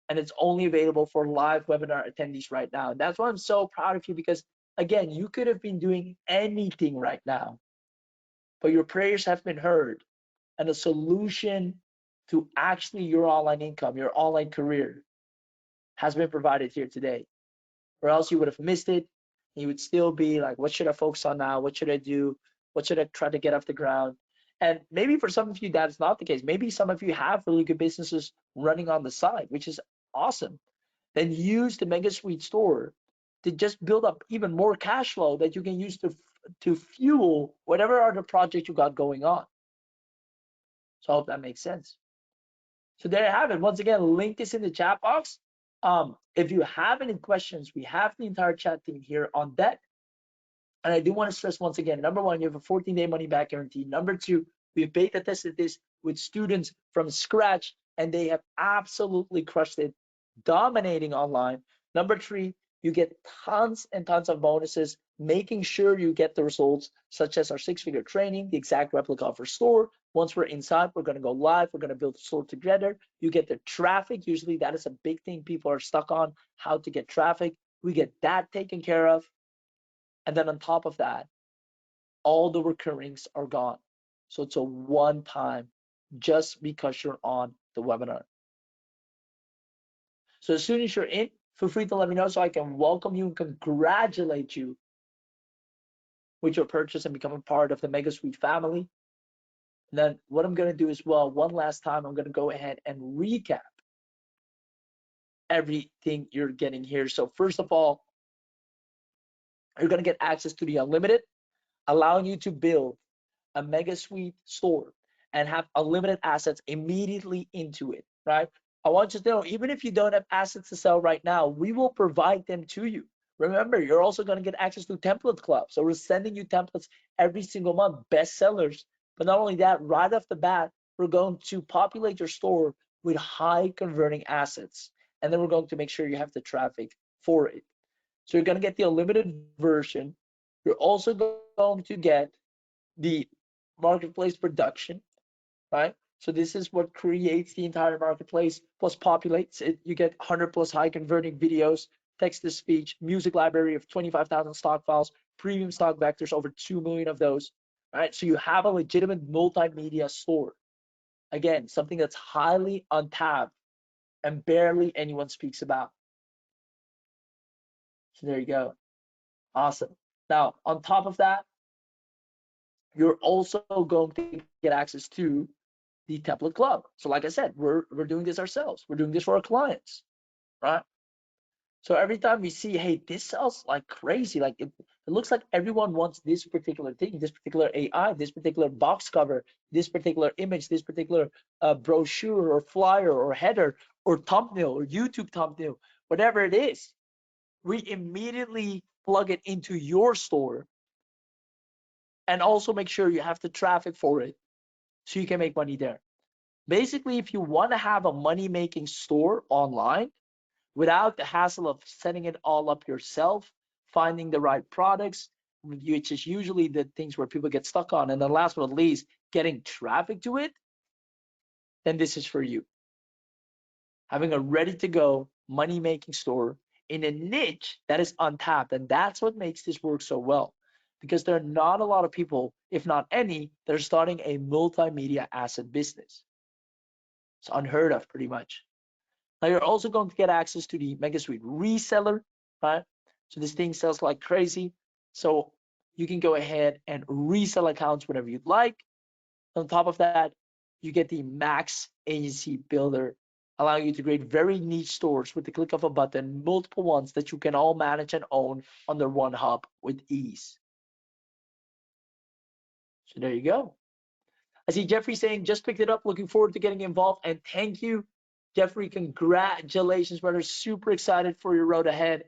and it's only available for live webinar attendees right now. And that's why I'm so proud of you, because again, you could have been doing anything right now, but your prayers have been heard, and the solution to actually your online income, your online career, has been provided here today. Or else you would have missed it. You would still be like, what should I focus on now? What should I do? What should I try to get off the ground? And maybe for some of you, that's not the case. Maybe some of you have really good businesses running on the side, which is awesome. Then use the MegaSuite store to just build up even more cash flow that you can use to fuel whatever other project you got going on. So I hope that makes sense. So there you have it. Once again, link is in the chat box. If you have any questions, we have the entire chat team here on deck. And I do want to stress once again, number one, you have a 14-day money back guarantee. Number two, we've beta tested this with students from scratch, and they have absolutely crushed it, dominating online. Number three, you get tons and tons of bonuses, making sure you get the results, such as our 6-figure training, the exact replica of our store. Once we're inside, we're going to go live. We're going to build the store together. You get the traffic. Usually that is a big thing people are stuck on, how to get traffic. We get that taken care of. And then on top of that, all the recurrings are gone. So it's a one time just because you're on the webinar. So as soon as you're in, feel free to let me know so I can welcome you and congratulate you with your purchase and becoming part of the MegaSuite family. And then what I'm going to do as well, one last time, I'm going to go ahead and recap everything you're getting here. So first of all, you're going to get access to the unlimited, allowing you to build a MegaSuite store and have unlimited assets immediately into it, right? I want you to know, even if you don't have assets to sell right now, we will provide them to you. Remember, you're also going to get access to Template Club. So we're sending you templates every single month, best sellers. But not only that, right off the bat, we're going to populate your store with high converting assets. And then we're going to make sure you have the traffic for it. So you're going to get the unlimited version. You're also going to get the marketplace production, right? So this is what creates the entire marketplace plus populates it. You get 100 plus high converting videos, text to speech, music library of 25,000 stock files, premium stock vectors, over 2 million of those, right? So you have a legitimate multimedia store. Again, something that's highly untapped and barely anyone speaks about. So there you go. Awesome. Now, on top of that, you're also going to get access to the template club. So like I said, we're doing this ourselves. We're doing this for our clients, right? So every time we see, hey, this sells like crazy, like it looks like everyone wants this particular thing, this particular AI, this particular box cover, this particular image, this particular brochure or flyer or header or thumbnail or YouTube thumbnail, whatever it is, we immediately plug it into your store and also make sure you have the traffic for it so you can make money there. Basically, if you want to have a money-making store online, without the hassle of setting it all up yourself, finding the right products, which is usually the things where people get stuck on. And then last but not least, getting traffic to it, then this is for you. Having a ready to go money making store in a niche that is untapped. And that's what makes this work so well, because there are not a lot of people, if not any, that are starting a multimedia asset business. It's unheard of pretty much. Now you're also going to get access to the MegaSuite reseller, right? So this thing sells like crazy. So you can go ahead and resell accounts whenever you'd like. On top of that, you get the Max Agency Builder, allowing you to create very niche stores with the click of a button, multiple ones that you can all manage and own under one hub with ease. So there you go. I see Jeffrey saying, just picked it up, looking forward to getting involved. And thank you, Jeffrey. Congratulations, brother. Super excited for your road ahead.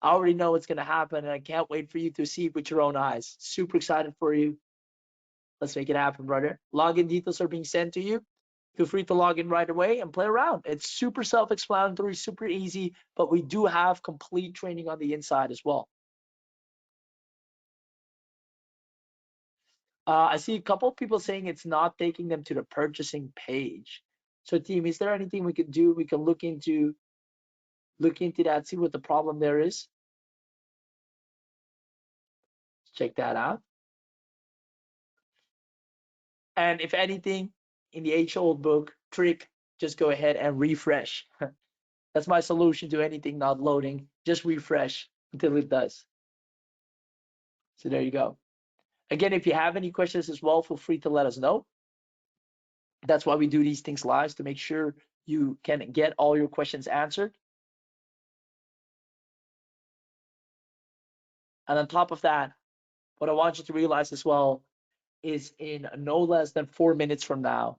I already know what's going to happen, and I can't wait for you to see it with your own eyes. Super excited for you. Let's make it happen, brother. Login details are being sent to you. Feel free to log in right away and play around. It's super self-explanatory, super easy, but we do have complete training on the inside as well. I see a couple of people saying it's not taking them to the purchasing page. So team, is there anything we could do? We can look into that, see what the problem there is. Check that out. And if anything, in the age-old book trick, just go ahead and refresh. That's my solution to anything not loading. Just refresh until it does. So there you go. Again, if you have any questions as well, feel free to let us know. That's why we do these things live, to make sure you can get all your questions answered. And on top of that, what I want you to realize as well is in no less than 4 minutes from now,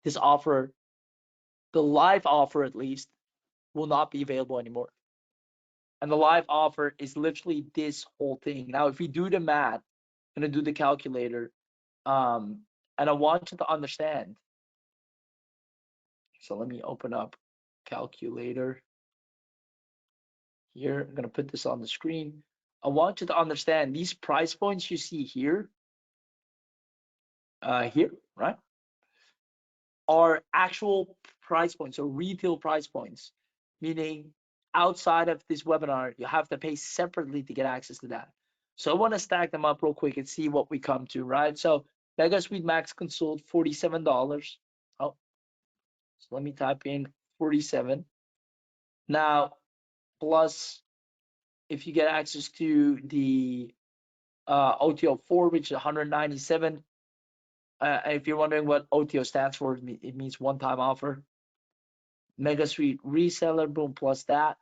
this offer, the live offer at least, will not be available anymore. And the live offer is literally this whole thing. Now, if we do the math, I'm going to do the calculator, and I want you to understand. So let me open up calculator here. I'm going to put this on the screen. I want you to understand these price points you see here, right, are actual price points or retail price points, meaning outside of this webinar, you have to pay separately to get access to that. So I want to stack them up real quick and see what we come to, right? So MegaSuite Max Consult, $47. Oh, so let me type in 47. Now, plus if you get access to the OTO 4, which is 197. If you're wondering what OTO stands for, it means one-time offer. MegaSuite reseller, boom, plus that.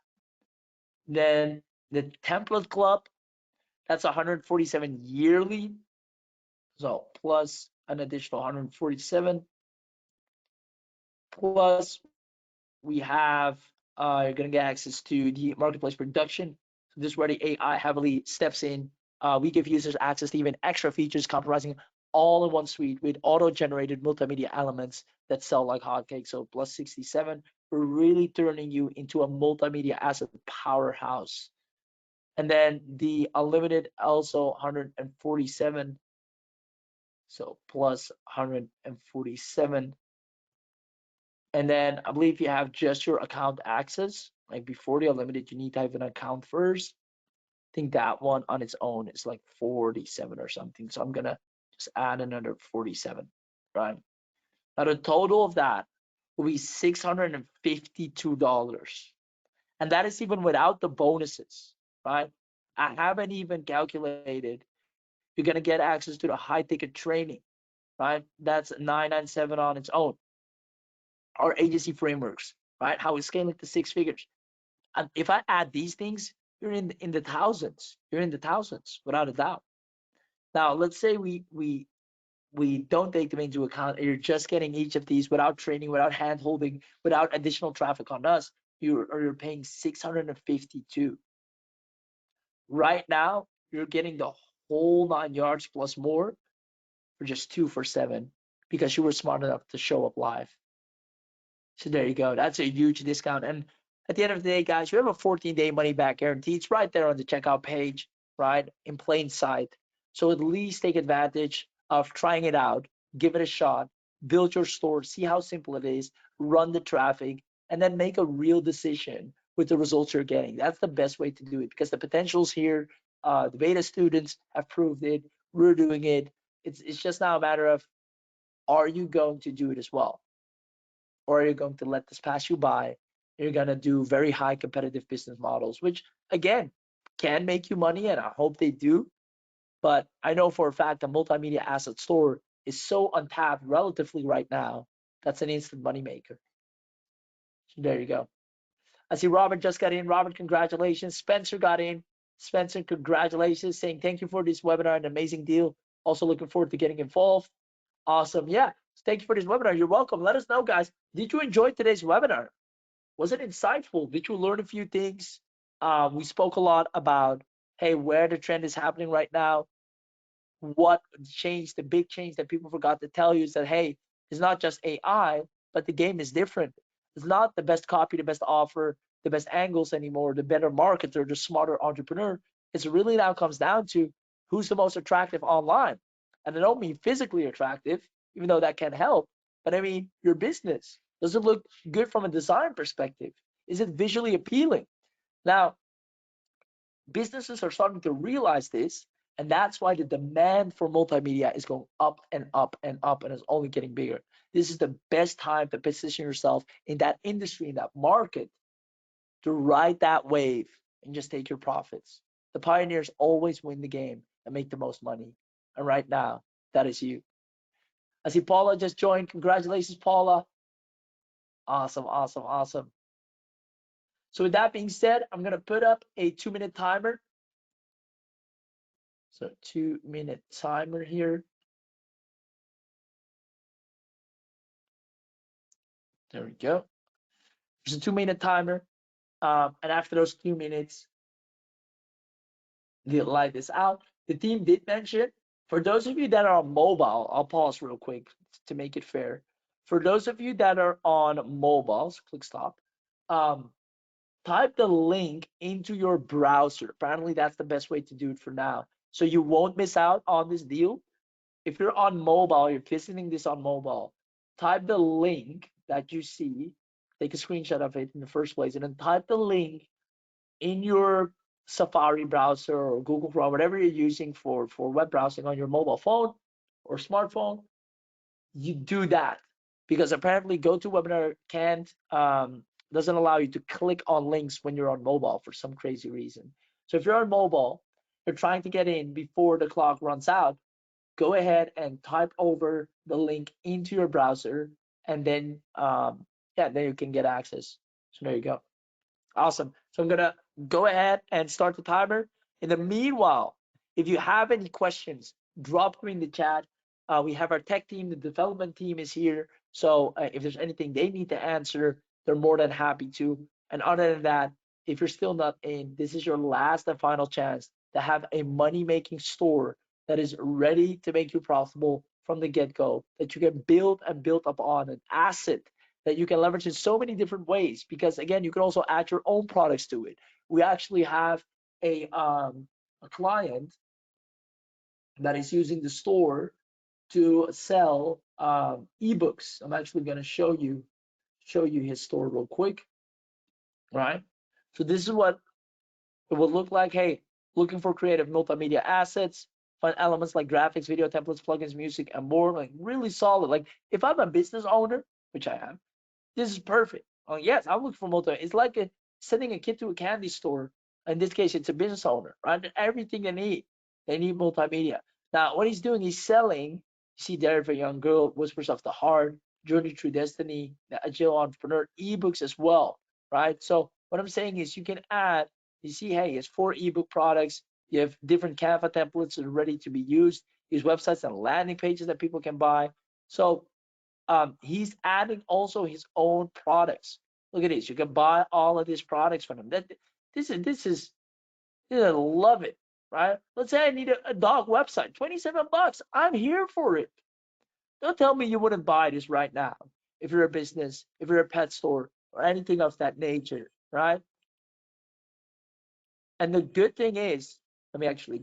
Then the template club, that's 147 yearly. So plus an additional 147. Plus we have, you're gonna get access to the marketplace production. So this is where the AI heavily steps in. We give users access to even extra features comprising all in one suite with auto-generated multimedia elements that sell like hotcakes. So plus 67, we're really turning you into a multimedia asset powerhouse. And then the unlimited also 147. So plus 147. And then I believe you have just your account access. Like before the unlimited, you need to have an account first. I think that one on its own is like 47 or something. So I'm gonna just add another 47, right? Now the total of that will be $652. And that is even without the bonuses, right? I haven't even calculated. You're gonna get access to the high ticket training, right? That's 997 on its own. Our agency frameworks, right? How we scale it to 6 figures. And if I add these things, you're in the thousands. You're in the thousands, without a doubt. Now, let's say we don't take them into account, and you're just getting each of these without training, without hand holding, without additional traffic on us. You're paying 652. Right now, you're getting the whole 9 yards plus more for just 2 for 7 because you were smart enough to show up live. So there you go. That's a huge discount. And At the end of the day, guys, you have a 14-day money back guarantee. It's right there on the checkout page, right? In plain sight. So at least take advantage of trying it out, give it a shot, build your store, see how simple it is, run the traffic, and then make a real decision with the results you're getting. That's the best way to do it because the potential's here. The beta students have proved it. We're doing it. It's just now a matter of, are you going to do it as well? Or are you going to let this pass you by? You're going to do very high competitive business models, which again can make you money, and I hope they do. But I know for a fact a multimedia asset store is so untapped relatively right now. That's an instant money maker. So there you go. I see Robert just got in. Robert, congratulations. Spencer got in. Spencer, congratulations, saying thank you for this webinar, an amazing deal. Also looking forward to getting involved. Awesome. Yeah. Thank you for this webinar. You're welcome. Let us know, guys. Did you enjoy today's webinar? Was it insightful? Did you learn a few things? We spoke a lot about, hey, where the trend is happening right now. What changed, the big change that people forgot to tell you is that, hey, it's not just AI, but the game is different. It's not the best copy, the best offer, the best angles anymore, the better marketer, the smarter entrepreneur. It's really now comes down to who's the most attractive online. And I don't mean physically attractive, even though that can help, but I mean your business. Does it look good from a design perspective? Is it visually appealing? Now, businesses are starting to realize this, and that's why the demand for multimedia is going up and up and up, and it's only getting bigger. This is the best time to position yourself in that industry, in that market, to ride that wave and just take your profits. The pioneers always win the game and make the most money. And right now, that is you. I see Paula just joined. Congratulations, Paula. Awesome, awesome, awesome. So with that being said, I'm going to put up a 2-minute timer. So 2-minute timer here. There we go. There's a 2-minute timer. And after those 2 minutes, we'll light this out. The team did mention, for those of you that are on mobile, I'll pause real quick to make it fair. For those of you that are on mobiles, click stop. Type the link into your browser. Apparently, that's the best way to do it for now. So you won't miss out on this deal. If you're on mobile, you're visiting this on mobile, type the link that you see, take a screenshot of it in the first place, and then type the link in your Safari browser or Google Chrome, whatever you're using for web browsing on your mobile phone or smartphone. You do that because apparently GoToWebinar can't doesn't allow you to click on links when you're on mobile for some crazy reason. So if you're on mobile, you're trying to get in before the clock runs out, go ahead and type over the link into your browser, and then then you can get access. So there you go. Awesome. So I'm gonna go ahead and start the timer. In the meanwhile, if you have any questions, drop them in the chat. We have our tech team, the development team is here. So if there's anything they need to answer, they're more than happy to. And other than that, if you're still not in, this is your last and final chance to have a money-making store that is ready to make you profitable from the get-go, that you can build and build upon an asset that you can leverage in so many different ways. Because again, you can also add your own products to it. We actually have a client that is using the store to sell ebooks. I'm actually going to show you his store real quick, right? So this is what it will look like. Hey, looking for creative multimedia assets, find elements like graphics, video templates, plugins, music, and more. Like really solid. Like if I'm a business owner, which I am, this is perfect. Oh yes, I'm looking for multi. It's like sending a kid to a candy store. In this case, it's a business owner, right? Everything they need multimedia. Now, what he's doing, he's selling. You see there for a young girl, Whispers of the Heart, Journey Through Destiny, the Agile Entrepreneur, ebooks as well, right? So what I'm saying is, you can add. You see, hey, it's 4 ebook products. You have different Canva templates that are ready to be used. His websites and landing pages that people can buy. So he's adding also his own products. Look at this. You can buy all of these products from him. This is I love it, right? Let's say I need a dog website, $27. I'm here for it. Don't tell me you wouldn't buy this right now if you're a business, if you're a pet store, or anything of that nature. right? And the good thing is, let me actually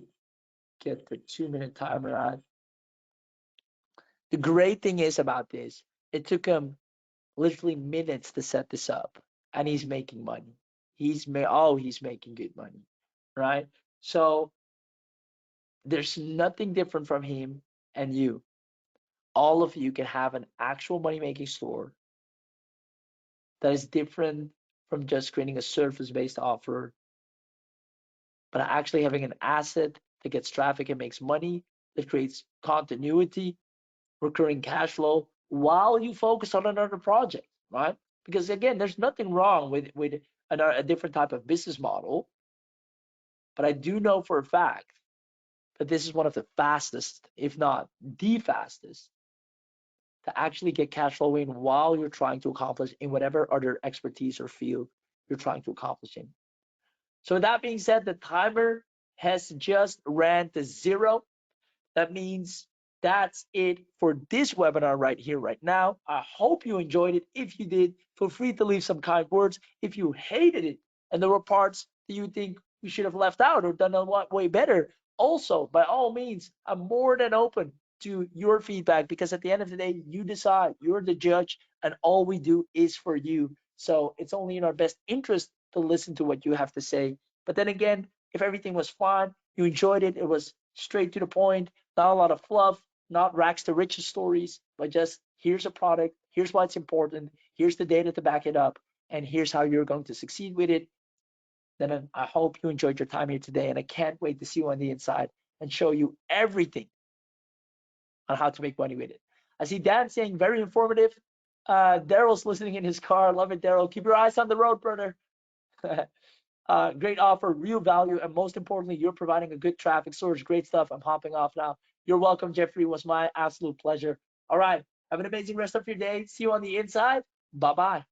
get the 2-minute timer on. The great thing is about this, it took him literally minutes to set this up, and he's making money. He's making good money, right? So there's nothing different from him and you. All of you can have an actual money making store that is different from just creating a surface based offer, but actually having an asset that gets traffic and makes money, that creates continuity, recurring cash flow while you focus on another project, right? Because again, there's nothing wrong with a different type of business model, but I do know for a fact that this is one of the fastest, if not the fastest, to actually get cash flow in while you're trying to accomplish in whatever other expertise or field you're trying to accomplish in. So with that being said, the timer has just ran to 0. That means that's it for this webinar right here, right now. I hope you enjoyed it. If you did, feel free to leave some kind words. If you hated it and there were parts that you think we should have left out or done a lot way better, also, by all means, I'm more than open to your feedback, because at the end of the day, you decide, you're the judge, and all we do is for you. So it's only in our best interest to listen to what you have to say. But then again, if everything was fun, you enjoyed it, it was straight to the point, not a lot of fluff, not rags to riches stories, but just here's a product, here's why it's important, here's the data to back it up, and here's how you're going to succeed with it. Then I hope you enjoyed your time here today, and I can't wait to see you on the inside and show you everything on how to make money with it. I see Dan saying very informative. Daryl's listening in his car. Love it, Daryl. Keep your eyes on the road, brother. Great offer, real value, and most importantly, you're providing a good traffic source. Great stuff. I'm hopping off now. You're welcome, Jeffrey. It was my absolute pleasure. All right. Have an amazing rest of your day. See you on the inside. Bye-bye.